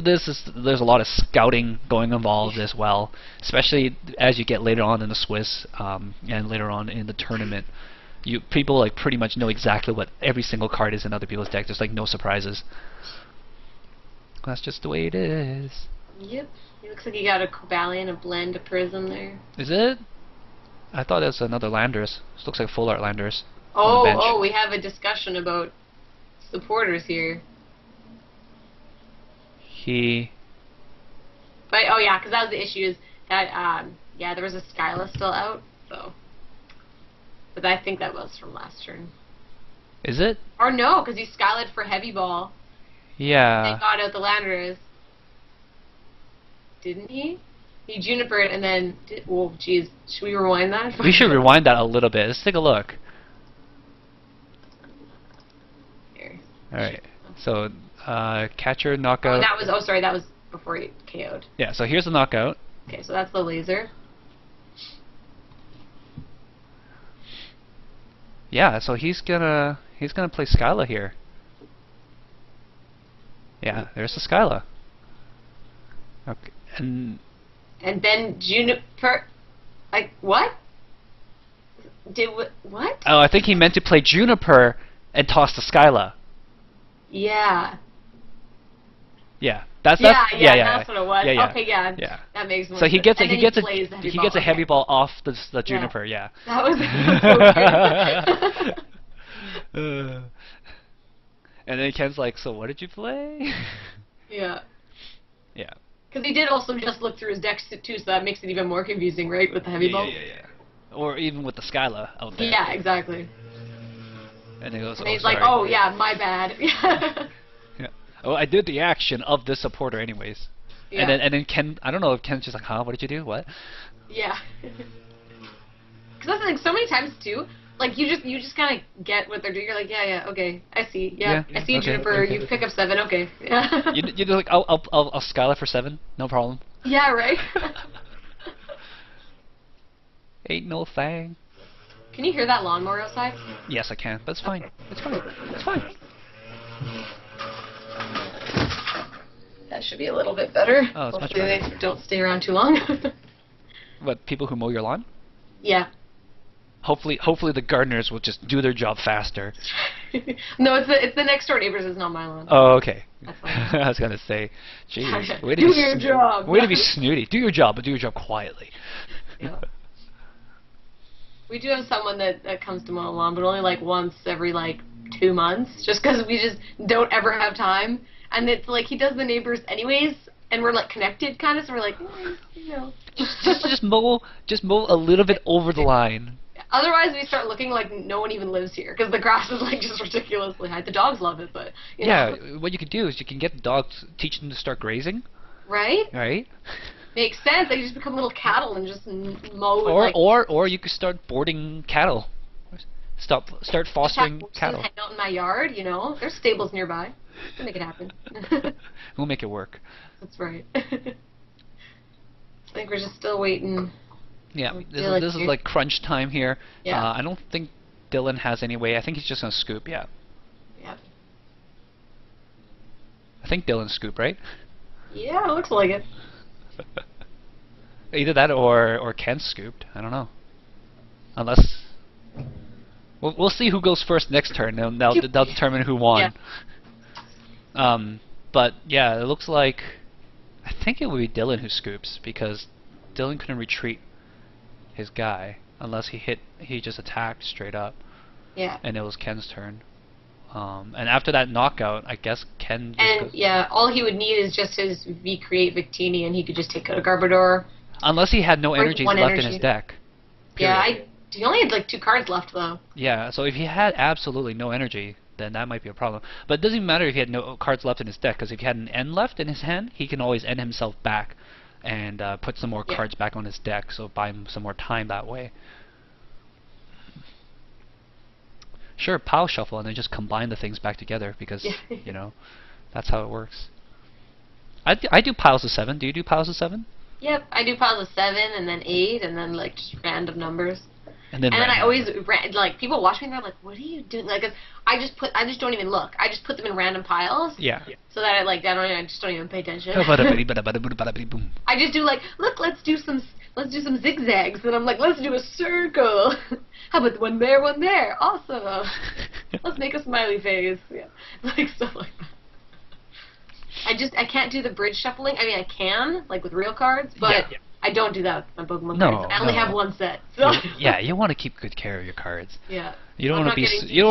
Speaker 1: this is, there's a lot of scouting going involved as well, especially as you get later on in the Swiss and later on in the tournament. People like pretty much know exactly what every single card is in other people's decks. There's like no surprises. That's just the way it is.
Speaker 2: Yep. It looks like you got a Cobalion, a Blend, a Prism there.
Speaker 1: Is it? I thought it was another Landorus. This looks like full art Landorus.
Speaker 2: Oh, we have a discussion about supporters here. But oh yeah, because that was the issue, is that yeah, there was a Skyla still out, so. But I think that was from last turn.
Speaker 1: Is it?
Speaker 2: Or no, because he Skyled for Heavy Ball.
Speaker 1: Yeah.
Speaker 2: And got out the Landorus. Didn't he? He Junipered and then. Well, geez, should we rewind that?
Speaker 1: We should rewind that a little bit. Let's take a look.
Speaker 2: Here.
Speaker 1: Alright. So, catcher, knockout.
Speaker 2: Oh, that was. Oh, sorry, that was before he KO'd.
Speaker 1: Yeah, so here's the knockout.
Speaker 2: Okay, so that's the laser.
Speaker 1: Yeah, so he's gonna play Skyla here. Yeah, there's the Skyla. Okay, and
Speaker 2: then Juniper, like what? What?
Speaker 1: Oh, I think he meant to play Juniper and toss the Skyla.
Speaker 2: Yeah.
Speaker 1: Yeah, that's
Speaker 2: what it was.
Speaker 1: Yeah.
Speaker 2: Okay, yeah. That makes more
Speaker 1: sense. So he gets a heavy
Speaker 2: okay.
Speaker 1: ball off the Juniper. Yeah.
Speaker 2: That was so weird.
Speaker 1: And then Ken's like, so what did you play?
Speaker 2: Yeah.
Speaker 1: Yeah.
Speaker 2: Because he did also just look through his decks too, so that makes it even more confusing, right, with the heavy ball?
Speaker 1: Yeah. Or even with the Skyla out there.
Speaker 2: Yeah, exactly.
Speaker 1: And he goes,
Speaker 2: he's like, oh yeah, my bad.
Speaker 1: Yeah. Oh, I did the action of this supporter anyways. Yeah. And then Ken, I don't know if Ken's just like, huh, what did you do? What?
Speaker 2: Yeah. Because that's like so many times too. Like you just kind of get what they're doing. You're like, yeah, okay, I see. Yeah, I see Juniper. Okay. You pick up 7. Okay. Yeah.
Speaker 1: You're like, I'll Skyla for 7. No problem.
Speaker 2: Yeah, right.
Speaker 1: Ain't no thing.
Speaker 2: Can you hear that lawnmower outside?
Speaker 1: Yes, I can. But it's fine. It's fine. It's fine.
Speaker 2: That should be a little bit better.
Speaker 1: Oh, it's much
Speaker 2: better.
Speaker 1: better.
Speaker 2: They don't stay around too long.
Speaker 1: What, people who mow your lawn?
Speaker 2: Yeah.
Speaker 1: Hopefully the gardeners will just do their job faster.
Speaker 2: No, it's the next door neighbors. It's not my lawn.
Speaker 1: Oh, okay.
Speaker 2: That's fine.
Speaker 1: I was gonna say, jeez,
Speaker 2: do your job.
Speaker 1: Way to be snooty. Do your job, but do your job quietly.
Speaker 2: Yeah. We do have someone that comes to mow the lawn, but only like once every like 2 months, just because we just don't ever have time. And it's like he does the neighbors anyways, and we're like connected kind of, so we're like, you know.
Speaker 1: just mow a little bit over the line.
Speaker 2: Otherwise, we start looking like no one even lives here because the grass is like just ridiculously high. The dogs love it, but you know.
Speaker 1: What you could do is you can get the dogs, teach them to start grazing.
Speaker 2: Right.
Speaker 1: Right.
Speaker 2: Makes sense. They just become little cattle and just mow.
Speaker 1: Or you could start boarding cattle. Start fostering cattle.
Speaker 2: Hang out in my yard, you know. There's stables nearby. We'll make it happen.
Speaker 1: We'll make it work.
Speaker 2: That's right. I think we're just still waiting.
Speaker 1: Yeah, this is like crunch time here.
Speaker 2: Yeah.
Speaker 1: I don't think Dylan has any way. I think he's just gonna scoop. Yeah.
Speaker 2: Yeah.
Speaker 1: I think Dylan scoop, right?
Speaker 2: Yeah, it looks like it.
Speaker 1: Either that or Ken scooped. I don't know. Unless we'll see who goes first next turn. They'll determine who won. Yeah. But yeah, it looks like I think it would be Dylan who scoops because Dylan couldn't retreat his guy unless he just attacked straight up.
Speaker 2: Yeah.
Speaker 1: And it was Ken's turn. And after that knockout, I guess Ken.
Speaker 2: And yeah, all he would need is just his V create Victini, and he could just take out a Garbador.
Speaker 1: Unless he had no
Speaker 2: Or
Speaker 1: energies
Speaker 2: one
Speaker 1: left in
Speaker 2: energy.
Speaker 1: his deck.
Speaker 2: Yeah,
Speaker 1: Period.
Speaker 2: he only had like 2 cards left though.
Speaker 1: Yeah, so if he had absolutely no energy, then that might be a problem. But it doesn't matter if he had no cards left in his deck, because if he had an end left in his hand, he can always end himself back and put some more cards back on his deck, so buy him some more time that way. Sure, pile shuffle and then just combine the things back together, because, you know, that's how it works. I do piles of 7. Do you do piles of 7?
Speaker 2: Yep, I do piles of 7 and then 8 and then like just random numbers.
Speaker 1: And then
Speaker 2: I always like people watch me and they're like, "What are you doing?" Like, I just don't even look. I just put them in random piles.
Speaker 1: Yeah.
Speaker 2: So that I just don't even pay attention.
Speaker 1: Boom.
Speaker 2: I just do like, look, let's do some zigzags, and I'm like, let's do a circle. How about one there? Awesome. Let's make a smiley face. Yeah, like stuff like that. I can't do the bridge shuffling. I mean, I can like with real cards, but. Yeah. I don't do that with my Pokemon cards. I only have one set. So.
Speaker 1: Yeah, you want to keep good care of your cards.
Speaker 2: Yeah.
Speaker 1: You don't want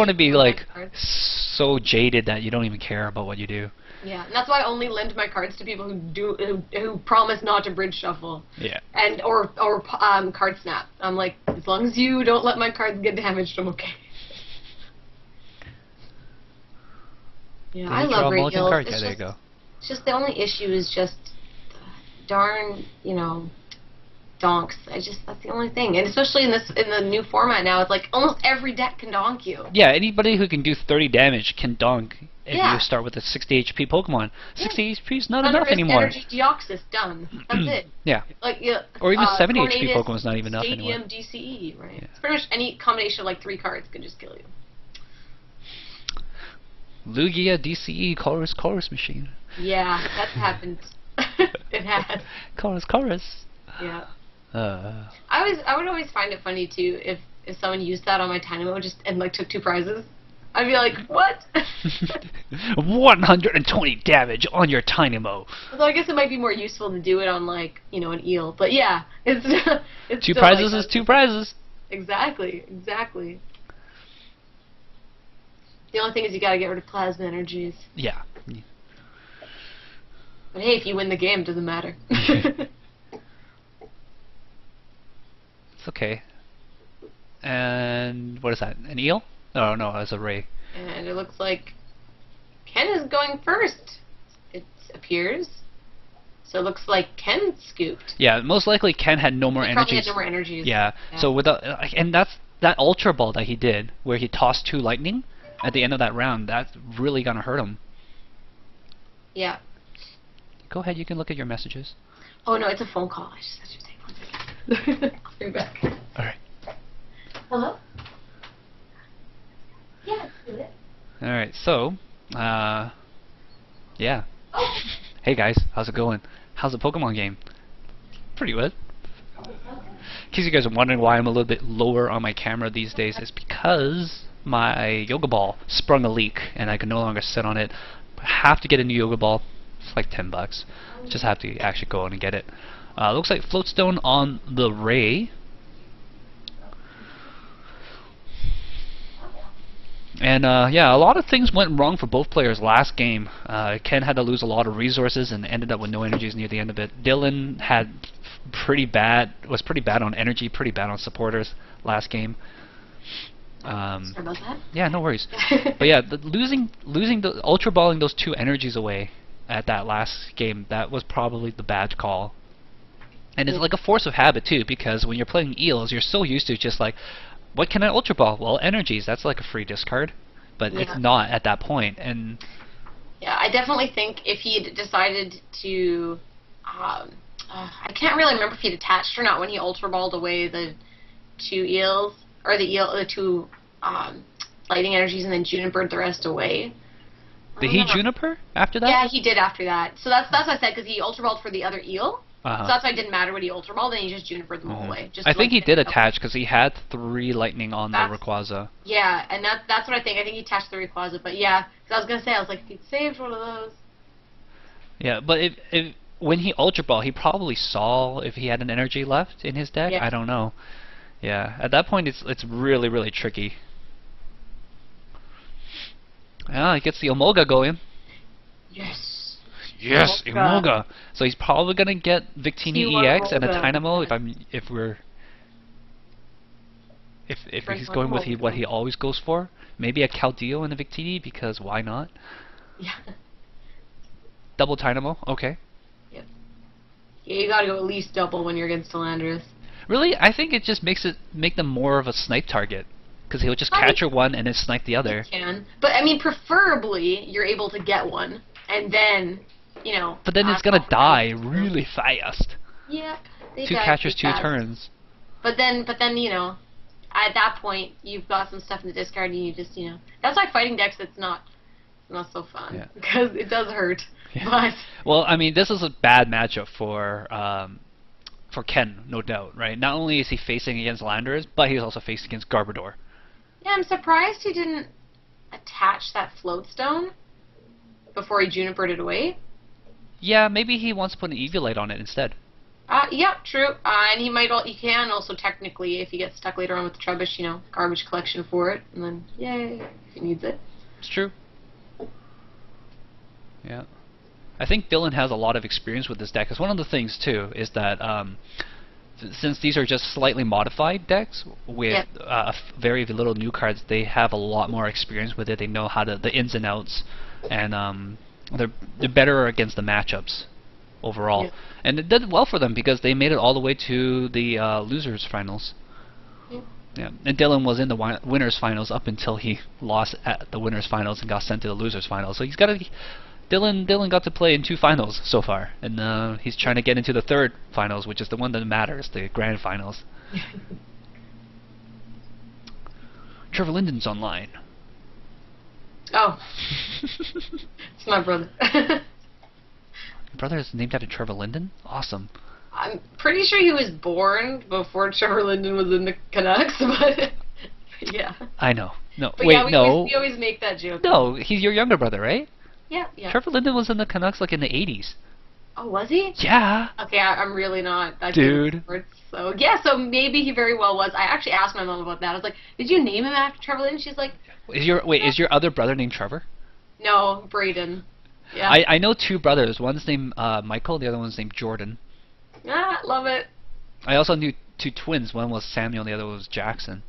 Speaker 1: to be like so jaded that you don't even care about what you do.
Speaker 2: Yeah, and that's why I only lend my cards to people who promise not to bridge shuffle.
Speaker 1: Yeah.
Speaker 2: And or card snap. I'm like, as long as you don't let my cards get damaged, I'm okay. Yeah, I love Rayeels.
Speaker 1: Yeah, there you go.
Speaker 2: It's just the only issue is just darn, donks. That's the only thing. And especially in the new format now, it's like almost every deck can donk you.
Speaker 1: Yeah, anybody who can do 30 damage can donk if you start with a 60 HP Pokemon. 60 HP is not enough anymore.
Speaker 2: Energy Deoxys, done. That's it.
Speaker 1: Yeah.
Speaker 2: Like
Speaker 1: or even 70 HP Pokemon is not even enough
Speaker 2: Stadium
Speaker 1: anymore.
Speaker 2: DCE, right? Yeah. It's pretty much any combination of like 3 cards can just kill you.
Speaker 1: Lugia DCE chorus machine.
Speaker 2: Yeah, that's happened. It has.
Speaker 1: Chorus.
Speaker 2: Yeah. I would always find it funny too if someone used that on my Dynamo and like took 2 prizes. I'd be like, what?
Speaker 1: 120 damage on your Dynamo.
Speaker 2: Although I guess it might be more useful to do it on like an eel, but yeah, it's
Speaker 1: 2 prizes is 2 prizes.
Speaker 2: Exactly. The only thing is you gotta get rid of plasma energies.
Speaker 1: Yeah.
Speaker 2: But hey, if you win the game, it doesn't matter.
Speaker 1: It's okay. And what is that? An eel? Oh no, it's a ray.
Speaker 2: And it looks like Khen is going first. It appears. So it looks like Khen scooped.
Speaker 1: Yeah, most likely Khen had no more energies.
Speaker 2: Probably had no more energies.
Speaker 1: Yeah. So without, and that's that Ultra Ball that he did, where he tossed 2 lightning at the end of that round. That's really gonna hurt him.
Speaker 2: Yeah.
Speaker 1: Go ahead, you can look at your messages.
Speaker 2: Oh no, it's a phone call. I just have to take 1 second. I'll be back.
Speaker 1: Alright.
Speaker 2: Hello? Yeah, let's do it.
Speaker 1: Alright, so, yeah.
Speaker 2: Oh.
Speaker 1: Hey guys, how's it going? How's the Pokemon game? Pretty good. In case you guys are wondering why I'm a little bit lower on my camera these days, it's because my Yoga Ball sprung a leak and I can no longer sit on it. I have to get a new Yoga Ball. It's like $10. Just have to actually go out and get it. Looks like Floatstone on the Ray. And yeah, a lot of things went wrong for both players last game. Khen had to lose a lot of resources and ended up with no energies near the end of it. Dylan was pretty bad on energy, pretty bad on supporters last game.
Speaker 2: Sorry about that.
Speaker 1: Yeah, no worries. But yeah, losing the Ultra Balling those 2 energies away at that last game, that was probably the bad call. And it's like a force of habit too, because when you're playing eels, you're so used to just like, what can I Ultra Ball? Well, energies, that's like a free discard. But it's not at that point. And
Speaker 2: yeah, I definitely think if he had decided to, I can't really remember if he'd attached or not when he Ultra Balled away the 2 eels, or the 2 lightning energies, and then Junipered the rest away.
Speaker 1: Did he Juniper after that?
Speaker 2: Yeah, he did after that. So that's what I said, because he Ultra Balled for the other eel. So that's why it didn't matter what he Ultra Balled, and he just Junipered them all away.
Speaker 1: I think he did attach, because he had 3 lightning on the Rayquaza.
Speaker 2: Yeah, and that's what I think. I think he attached the Rayquaza, but yeah, because I was going to say, I was like, if he'd saved one of those.
Speaker 1: Yeah, but if when he Ultra Ball, he probably saw if he had an energy left in his deck. Yeah. I don't know. Yeah, at that point, it's really, really tricky. Yeah, he gets the Omega going.
Speaker 2: Yes.
Speaker 1: Yes,
Speaker 2: Emolga.
Speaker 1: Emolga. So he's probably gonna get Victini
Speaker 2: T1
Speaker 1: EX and a
Speaker 2: Emolga.
Speaker 1: Dynamo
Speaker 2: Yeah.
Speaker 1: if
Speaker 2: French
Speaker 1: he's
Speaker 2: one
Speaker 1: going with
Speaker 2: Emolga.
Speaker 1: what he always goes for. Maybe a Caldeo and a Victini, because why not?
Speaker 2: Yeah.
Speaker 1: Double Dynamo, okay.
Speaker 2: Yep. Yeah, you gotta go at least double when you're against Landorus.
Speaker 1: Really, I think it just make them more of a snipe target, because he'll just capture one and then snipe the other.
Speaker 2: You can, but I mean, preferably you're able to get one, and then, you know.
Speaker 1: But then it's gonna die really fast.
Speaker 2: Yep. They
Speaker 1: 2
Speaker 2: die
Speaker 1: catchers,
Speaker 2: pretty
Speaker 1: 2
Speaker 2: fast.
Speaker 1: turns.
Speaker 2: But then, you know, at that point, you've got some stuff in the discard, and you just, you know, that's why fighting decks, it's not so fun, because it does hurt.
Speaker 1: Yeah.
Speaker 2: But
Speaker 1: well, I mean, this is a bad matchup for Khen, no doubt, right? Not only is he facing against Landorus, but he's also facing against Garbador.
Speaker 2: yeah, I'm surprised he didn't attach that float stone before he junipered it away.
Speaker 1: Yeah, maybe he wants to put an Eviolite on it instead.
Speaker 2: Yeah, true. And he can also technically, if he gets stuck later on with the Trebush, you know, garbage collection for it, and then yay, if he needs it.
Speaker 1: It's true. Yeah. I think Dylan has a lot of experience with this deck, because one of the things, too, is that since these are just slightly modified decks with very little new cards, they have a lot more experience with it. They know how the ins and outs, and they're better against the matchups overall.
Speaker 2: Yeah.
Speaker 1: And it did well for them, because they made it all the way to the losers finals.
Speaker 2: Yeah.
Speaker 1: Yeah, and Dylan was in the winners finals up until he lost at the winners finals and got sent to the losers finals. So he's got Dylan got to play in 2 finals so far, and he's trying to get into the 3rd finals, which is the one that matters, the grand finals. Trevor Linden's online.
Speaker 2: Oh, it's my brother.
Speaker 1: Your brother is named after Trevor Linden? Awesome.
Speaker 2: I'm pretty sure he was born before Trevor Linden was in the Canucks, but yeah.
Speaker 1: I know. No,
Speaker 2: But
Speaker 1: wait,
Speaker 2: yeah,
Speaker 1: no.
Speaker 2: We always make that joke.
Speaker 1: No, he's your younger brother, right?
Speaker 2: Yeah.
Speaker 1: Trevor Linden was in the Canucks like in the 80s.
Speaker 2: Oh, was he?
Speaker 1: Yeah.
Speaker 2: Okay, I'm really not that
Speaker 1: Dude.
Speaker 2: good at sports, so yeah, so maybe he very well was. I actually asked my mom about that. I was like, "Did you name him after Trevor Linden?" She's like,
Speaker 1: Is your other brother named Trevor?
Speaker 2: "No, Braden." Yeah.
Speaker 1: I know 2 brothers. One's named Michael, the other one's named Jordan.
Speaker 2: Ah, love it.
Speaker 1: I also knew 2 twins. One was Samuel, and the other was Jackson.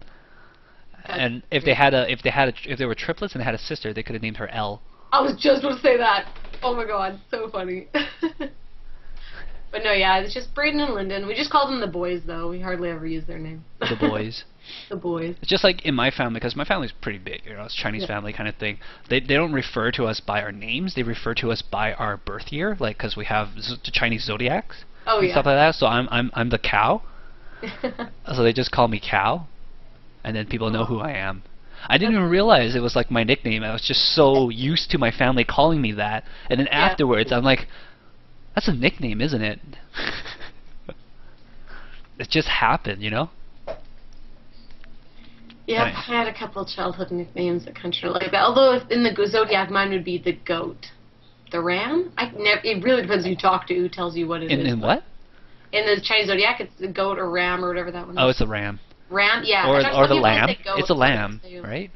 Speaker 2: That's
Speaker 1: And if they were triplets and they had a sister, they could have named her Elle.
Speaker 2: I was just going to say that. Oh my god, so funny. But no, yeah, it's just Braden and Lyndon. We just call them the boys, though. We hardly ever use their name.
Speaker 1: The boys.
Speaker 2: The boys.
Speaker 1: It's just like in my family, because my family's pretty big, you know, it's Chinese family kind of thing. They don't refer to us by our names. They refer to us by our birth year, like because we have the Chinese zodiacs
Speaker 2: Oh,
Speaker 1: and
Speaker 2: yeah.
Speaker 1: stuff like that. So I'm the cow. So they just call me Cow, and then people know who I am. I didn't even realize it was like my nickname. I was just so used to my family calling me that, and then afterwards I'm like, that's a nickname, isn't it? It just happened, you know?
Speaker 2: Yeah,
Speaker 1: Nice.
Speaker 2: I had a couple childhood nicknames that kind of like that. Although in the zodiac, mine would be the goat. The ram? It really depends who you talk to, who tells you what it is.
Speaker 1: In what?
Speaker 2: In the Chinese zodiac, it's the goat or ram or whatever that one is.
Speaker 1: Oh, it's a ram.
Speaker 2: Ram? Yeah.
Speaker 1: Or
Speaker 2: Some
Speaker 1: the
Speaker 2: people
Speaker 1: lamb.
Speaker 2: say goat,
Speaker 1: It's a
Speaker 2: some
Speaker 1: lamb,
Speaker 2: people say-
Speaker 1: right?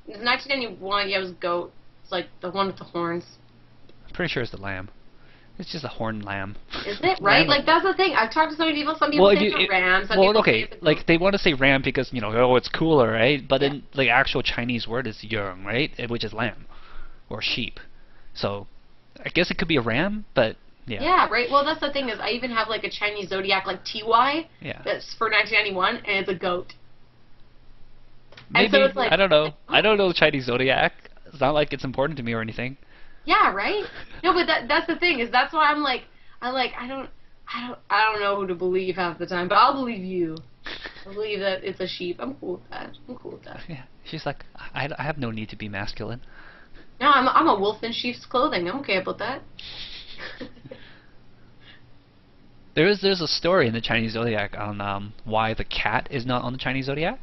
Speaker 2: 1991, yeah, it was goat. It's like the one with the horns.
Speaker 1: I'm pretty sure it's the lamb. It's just a horned lamb.
Speaker 2: Is it? Right?
Speaker 1: Lamb.
Speaker 2: Like, that's the thing. I've talked to so many people. Some people say it's a ram. Some people say it's a
Speaker 1: like
Speaker 2: goat.
Speaker 1: they want to say ram because, you know, oh, it's cooler, right? But then the actual Chinese word is yang, right? Which is lamb or sheep. So I guess it could be a ram, but yeah.
Speaker 2: Yeah, right. Well, that's the thing is I even have like a Chinese zodiac like TY
Speaker 1: Yeah.
Speaker 2: that's for 1991 and it's a goat.
Speaker 1: Maybe,
Speaker 2: And so it's like,
Speaker 1: I don't know.
Speaker 2: like,
Speaker 1: I don't know Chinese zodiac. It's not like it's important to me or anything.
Speaker 2: yeah, right? No, but that's the thing is that's why I don't know who to believe half the time, but I'll believe you. I believe that it's a sheep. I'm cool with that.
Speaker 1: Yeah. She's like, I have no need to be masculine.
Speaker 2: No, I'm a wolf in sheep's clothing. I'm okay about that.
Speaker 1: There's a story in the Chinese zodiac on why the cat is not on the Chinese zodiac.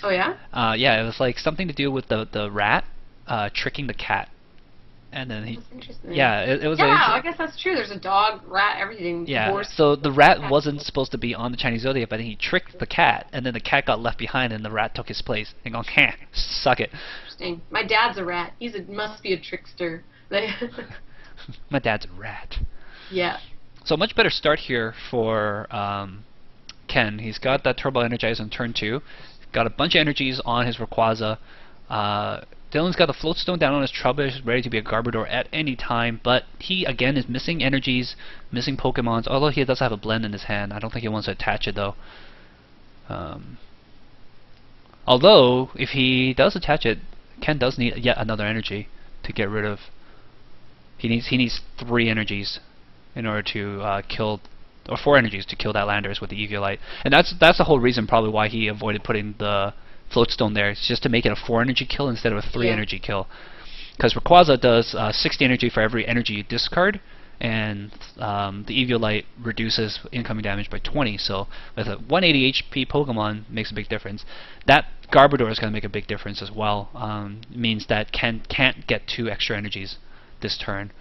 Speaker 2: Oh yeah?
Speaker 1: Yeah, it was like something to do with the rat tricking the cat, and then he.
Speaker 2: That's interesting.
Speaker 1: Yeah, it was.
Speaker 2: Yeah, I guess that's true. There's a dog, rat, everything.
Speaker 1: Yeah.
Speaker 2: Horse.
Speaker 1: So the rat wasn't supposed to be on the Chinese zodiac, but he tricked the cat, and then the cat got left behind, and the rat took his place. And going, suck it.
Speaker 2: Interesting. My dad's a rat. Must be a trickster.
Speaker 1: My dad's a rat.
Speaker 2: Yeah.
Speaker 1: So much better start here for Khen. He's got that Turbo Energize on turn 2. Got a bunch of energies on his Rayquaza. Dylan's got the Float Stone down on his Trubbish, ready to be a Garbador at any time, but he, again, is missing energies, missing Pokemons, although he does have a Blend in his hand. I don't think he wants to attach it, though. Although, if he does attach it, Khen does need yet another energy to get rid of. He needs 3 energies in order to kill, or 4 energies to kill that Landorus with the Eviolite. And that's the whole reason probably why he avoided putting the Float Stone there. It's just to make it a 4 energy kill instead of a 3 energy kill. Because Rayquaza does 60 energy for every energy you discard, and the Eviolite reduces incoming damage by 20. So with a 180 HP Pokemon, makes a big difference. That Garbador is going to make a big difference as well. It means that Khen can't get 2 extra energies this turn.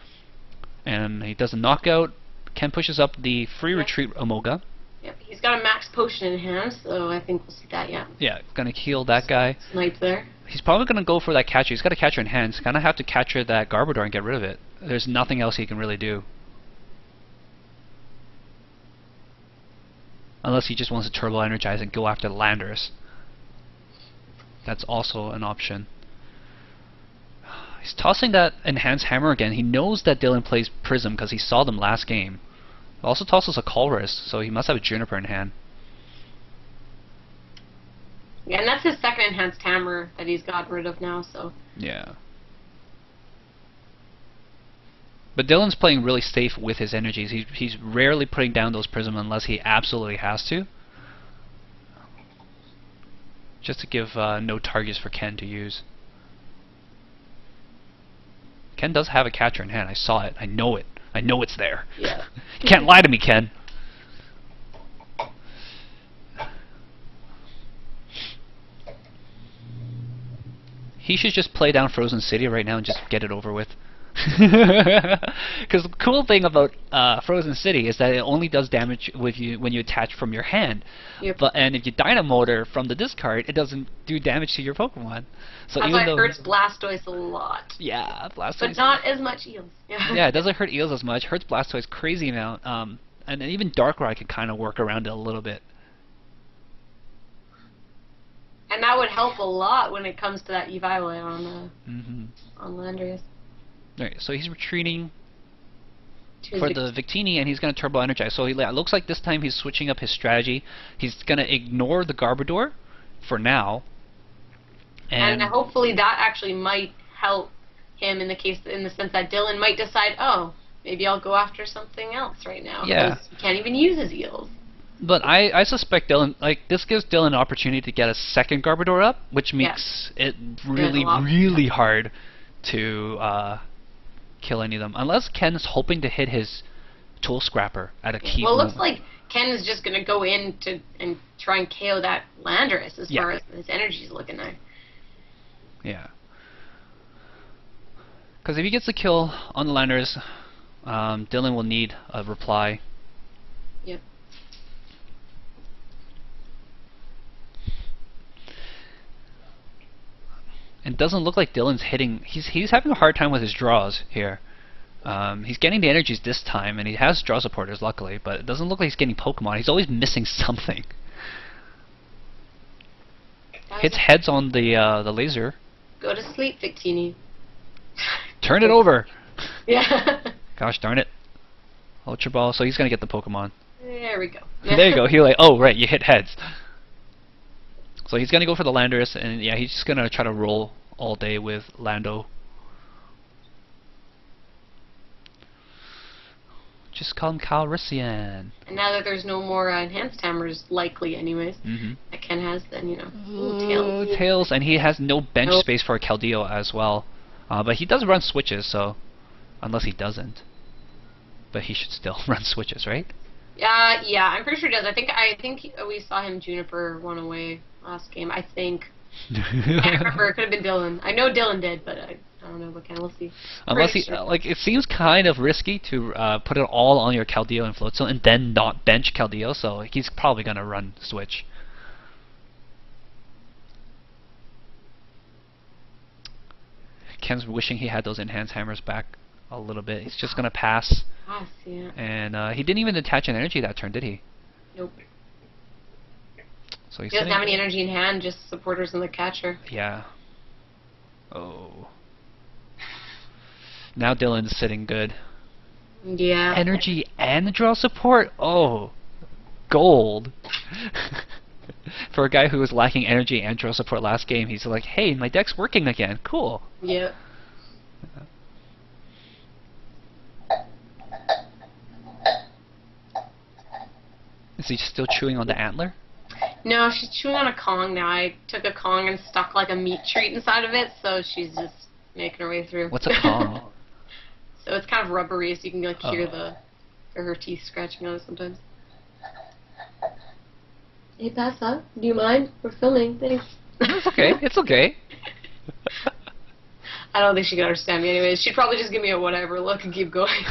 Speaker 1: And he does a knockout. Khen pushes up the free retreat Amoga.
Speaker 2: Yep, he's got a max potion in hand, so I think we'll see that, yeah.
Speaker 1: Yeah, gonna heal that guy.
Speaker 2: Snipe there.
Speaker 1: He's probably gonna go for that catcher. He's got a catcher in hand. He's gonna have to catcher that Garbador and get rid of it. There's nothing else he can really do. Unless he just wants to Turbo Energize and go after the Landorus. That's also an option. He's tossing that Enhanced Hammer again. He knows that Dylan plays Prism because he saw them last game. He also tosses a Colress, so he must have a Juniper in hand.
Speaker 2: Yeah, and that's his second Enhanced Hammer that he's got rid of now, so...
Speaker 1: Yeah. But Dylan's playing really safe with his energies. He's rarely putting down those Prism unless he absolutely has to. Just to give no targets for Khen to use. Khen does have a catcher in hand. I saw it. I know it. I know it's there.
Speaker 2: Yeah.
Speaker 1: You can't lie to me, Khen. He should just play down Frozen City right now and just get it over with. Because the cool thing about Frozen City is that it only does damage with you when you attach from your hand.
Speaker 2: Yep.
Speaker 1: And if you Dynamotor from the discard, it doesn't do damage to your Pokemon. So
Speaker 2: That's
Speaker 1: even
Speaker 2: why it
Speaker 1: though
Speaker 2: hurts Blastoise a lot.
Speaker 1: Yeah, Blastoise.
Speaker 2: But not as much Eels.
Speaker 1: Yeah, it doesn't hurt Eels as much. Hurts Blastoise crazy amount. And then even Darkrai can kind of work around it a little bit.
Speaker 2: And that would help a lot when it comes to that Eviolite on Landorus.
Speaker 1: Alright, so he's retreating for the Victini, and he's going to Turbo Energize. So it looks like this time he's switching up his strategy. He's going to ignore the Garbador for now. And
Speaker 2: hopefully that actually might help him in the sense that Dylan might decide, oh, maybe I'll go after something else right now.
Speaker 1: Yeah.
Speaker 2: Because he can't even use his Eels.
Speaker 1: But I suspect Dylan, this gives Dylan an opportunity to get a second Garbador up, which makes it really hard to kill any of them. Unless Ken's hoping to hit his Tool Scrapper at a key
Speaker 2: Well, it
Speaker 1: moment.
Speaker 2: looks like Khen is just going to go in and try and KO that Landorus as far as his energy's looking there.
Speaker 1: Yeah. Because if he gets the kill on the Landorus, Dylan will need a reply.
Speaker 2: Yep.
Speaker 1: It doesn't look like Dylan's hitting. He's having a hard time with his draws here. He's getting the energies this time, and he has draw supporters, luckily, but it doesn't look like he's getting Pokemon. He's always missing something. Hits heads on the laser.
Speaker 2: Go to sleep, Victini.
Speaker 1: Turn it over!
Speaker 2: Yeah.
Speaker 1: Gosh darn it. Ultra Ball, so he's going to get the Pokemon.
Speaker 2: There we go.
Speaker 1: There you go. He's like, oh, right, you hit heads. So he's going to go for the Landorus, and yeah, he's just going to try to roll all day with Lando. Just call him Calrissian.
Speaker 2: And now that there's no more Enhanced Hammers, likely anyways, that Khen has, then, you know, Tails.
Speaker 1: Tails, and he has no bench space for a Keldeo as well. But he does run switches, so unless he doesn't. But he should still run switches, right?
Speaker 2: Yeah, I'm pretty sure he does. I think we saw him Juniper one away last game. I think. I can't remember. It could have been Dylan. I know Dylan did, but I don't know. But we'll see.
Speaker 1: Unless he it seems kind of risky to put it all on your Keldeo and Float Zone and then not bench Keldeo. So he's probably gonna run switch. Ken's wishing he had those Enhanced Hammers back a little bit. He's just gonna pass.
Speaker 2: I see it.
Speaker 1: And he didn't even attach an energy that turn, did he?
Speaker 2: Nope.
Speaker 1: So he's
Speaker 2: he doesn't have any energy in hand, just supporters and the catcher.
Speaker 1: Yeah. Oh. Now Dylan's sitting good.
Speaker 2: Yeah.
Speaker 1: Energy and draw support? Oh. Gold. For a guy who was lacking energy and draw support last game, he's like, hey, my deck's working again. Cool.
Speaker 2: Yep.
Speaker 1: Is he still chewing on the antler?
Speaker 2: No, she's chewing on a Kong now. I took a Kong and stuck like a meat treat inside of it, so she's just making her way through.
Speaker 1: What's a Kong?
Speaker 2: So it's kind of rubbery, so you can like hear her teeth scratching on it sometimes. Hey, pass up. Do you mind? We're filming. Thanks.
Speaker 1: It's okay. It's okay.
Speaker 2: I don't think she can understand me anyways. She'd probably just give me a whatever look and keep going.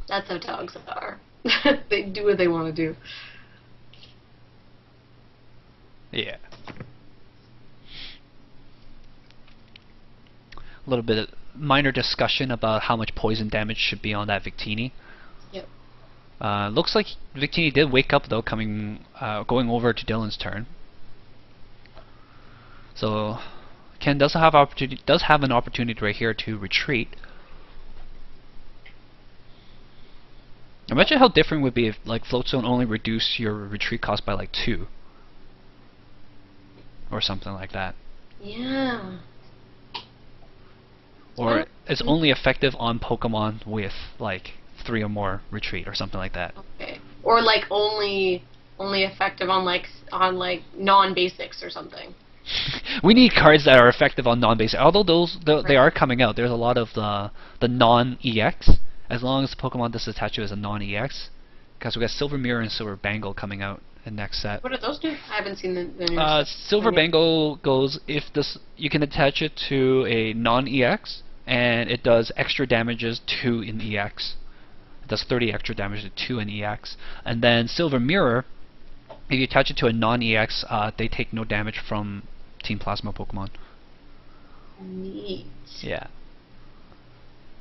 Speaker 2: That's how dogs are. They do what they want to do.
Speaker 1: Yeah. A little bit of minor discussion about how much poison damage should be on that Victini.
Speaker 2: Yep.
Speaker 1: Looks like Victini did wake up though, going over to Dylan's turn. So Ken does have an opportunity right here to retreat. Imagine how different it would be if like Floatstone only reduced your retreat cost by like 2. Or something like that.
Speaker 2: Yeah.
Speaker 1: Or it's only effective on Pokemon with like 3 or more retreat or something like that.
Speaker 2: Okay. Or like only effective on like non-basics or something.
Speaker 1: We need cards that are effective on non-basic. Although they are coming out. There's a lot of the non-EX. As long as the Pokemon does attach you as a non-EX. Because we got Silver Mirror and Silver Bangle coming out in next set.
Speaker 2: What do those do? I haven't seen the news.
Speaker 1: Silver Bangle goes if you can attach it to a non-EX, and it does extra damages 2 in EX. It does 30 extra damage to 2 in EX. And then Silver Mirror, if you attach it to a non-EX, they take no damage from Team Plasma Pokemon.
Speaker 2: Neat.
Speaker 1: Yeah.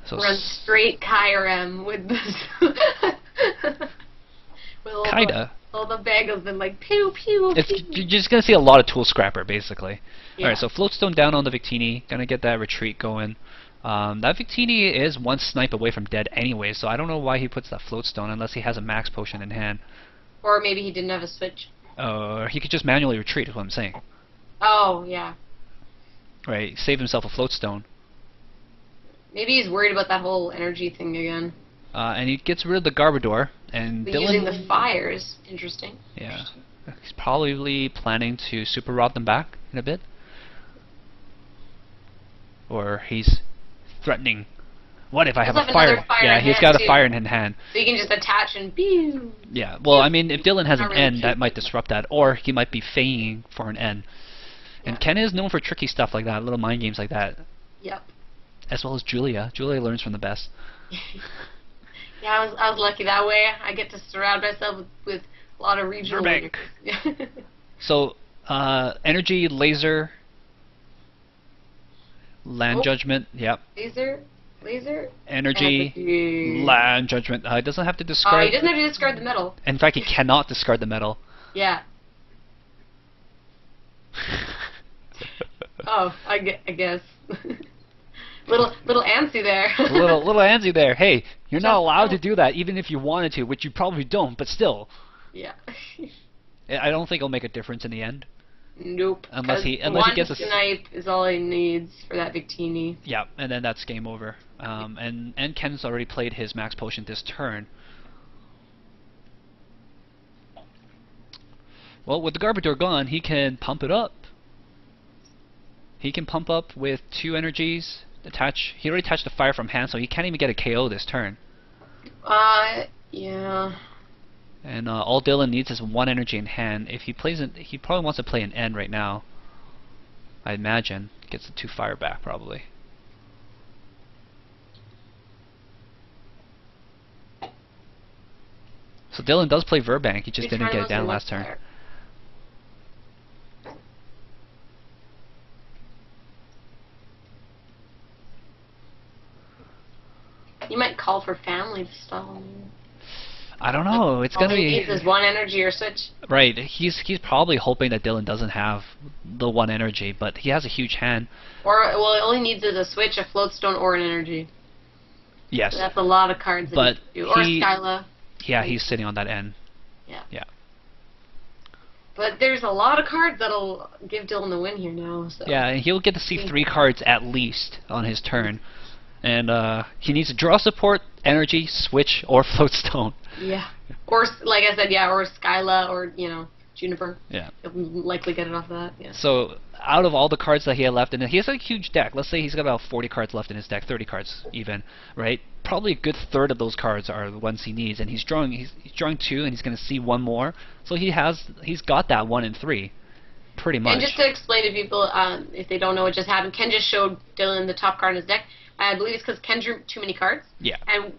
Speaker 1: So
Speaker 2: run straight Kyurem with this. With
Speaker 1: kinda.
Speaker 2: All the bagels and like pew pew.
Speaker 1: You're just gonna see a lot of Tool Scrapper basically.
Speaker 2: Yeah.
Speaker 1: Alright, so Floatstone down on the Victini, gonna get that retreat going. That Victini is 1 snipe away from dead anyway, so I don't know why he puts that Floatstone unless he has a max potion in hand.
Speaker 2: Or maybe he didn't have a switch.
Speaker 1: He could just manually retreat is what I'm saying.
Speaker 2: Oh, yeah.
Speaker 1: Right, save himself a Floatstone.
Speaker 2: Maybe he's worried about that whole energy thing again.
Speaker 1: And he gets rid of the Garbador, and
Speaker 2: But
Speaker 1: Dylan...
Speaker 2: using the fires, interesting.
Speaker 1: Yeah. He's probably planning to Super Rod them back in a bit. Or he's threatening. What if I have a fire? Yeah, he's got a fire in hand.
Speaker 2: So you can just attach and pew.
Speaker 1: Yeah, well, I mean, if Dylan has an
Speaker 2: really
Speaker 1: N, that might disrupt that. Or he might be feigning for an N. And
Speaker 2: Yeah.
Speaker 1: Ken is known for tricky stuff like that, little mind games like that.
Speaker 2: Yep.
Speaker 1: As well as Julia. Julia learns from the best.
Speaker 2: Yeah, I was lucky that way. I get to surround myself with a lot of regional
Speaker 1: Burbank.
Speaker 2: winners.
Speaker 1: So, energy, laser, land judgment, yep.
Speaker 2: Laser.
Speaker 1: Energy, land judgment. It doesn't have to
Speaker 2: Oh,
Speaker 1: discard.
Speaker 2: he doesn't have to discard the metal.
Speaker 1: In fact, he cannot discard the metal.
Speaker 2: Yeah. Oh, I guess. little antsy there.
Speaker 1: little antsy there. Hey, you're not allowed to do that, even if you wanted to, which you probably don't. But still.
Speaker 2: Yeah.
Speaker 1: I don't think it'll make a difference in the end.
Speaker 2: Nope.
Speaker 1: Unless he gets a
Speaker 2: snipe is all he needs for that Victini.
Speaker 1: Yeah, and then that's game over. And Ken's already played his max potion this turn. Well, with the Garbador gone, he can pump it up. He can pump up with 2 energies. He already attached the fire from hand, so he can't even get a KO this turn.
Speaker 2: Yeah.
Speaker 1: And all Dylan needs is 1 energy in hand. If he plays it, he probably wants to play an N right now. I imagine gets the 2 fire back probably. So Dylan does play Verbank. He just didn't get it down last turn.
Speaker 2: You might call for family stuff.
Speaker 1: I don't know. It's gonna
Speaker 2: All he
Speaker 1: be
Speaker 2: needs is one energy or switch.
Speaker 1: right. He's probably hoping that Dylan doesn't have the one energy, but he has a huge hand.
Speaker 2: Or well, all he needs is a switch, a floatstone, or an energy.
Speaker 1: Yes.
Speaker 2: So that's a lot of cards.
Speaker 1: But
Speaker 2: that he, or Skyla.
Speaker 1: Yeah, he's sitting on that end.
Speaker 2: Yeah.
Speaker 1: Yeah.
Speaker 2: But there's a lot of cards that'll give Dylan the win here now. So.
Speaker 1: Yeah, and he'll get to see 3 cards at least on his turn. And he needs to draw support, energy, switch, or floatstone.
Speaker 2: Yeah. Or, like I said, yeah, or Skyla, or, Juniper.
Speaker 1: Yeah.
Speaker 2: He'll likely get it off of that, yeah.
Speaker 1: So, out of all the cards that he had left, and he has a huge deck. Let's say he's got about 40 cards left in his deck, 30 cards even, right? Probably a good third of those cards are the ones he needs, and he's drawing 2, and he's going to see 1 more. So he's got that 1 in 3, pretty much.
Speaker 2: And just to explain to people, if they don't know what just happened, Ken just showed Dylan the top card in his deck. I believe it's because Ken drew too many cards.
Speaker 1: Yeah.
Speaker 2: And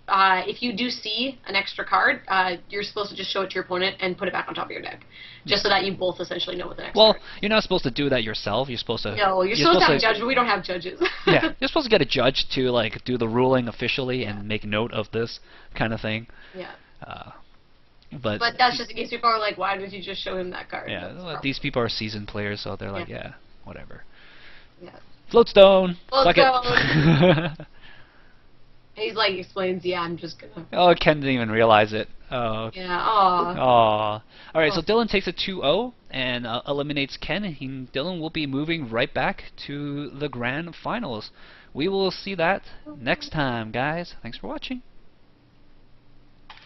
Speaker 2: if you do see an extra card, you're supposed to just show it to your opponent and put it back on top of your deck, just so that you both essentially know what the next card is.
Speaker 1: You're not supposed to do that yourself. You're supposed to.
Speaker 2: No, you're supposed to have a judge, but we don't have judges.
Speaker 1: Yeah, you're supposed to get a judge to like do the ruling officially and make note of this kind of thing.
Speaker 2: Yeah.
Speaker 1: But
Speaker 2: that's just in case people are like, why did you just show him that card?
Speaker 1: Yeah, well, these people are seasoned players, so they're like, yeah whatever.
Speaker 2: Yeah.
Speaker 1: Floatstone. Fuck
Speaker 2: Floatstone.
Speaker 1: it.
Speaker 2: He's like explains, yeah, I'm just gonna.
Speaker 1: Oh, Ken didn't even realize it. Oh.
Speaker 2: Yeah. Aw.
Speaker 1: Aw. All right, so Dylan takes a 2-0 and eliminates Ken. Dylan will be moving right back to the grand finals. We will see that next time, guys. Thanks for watching.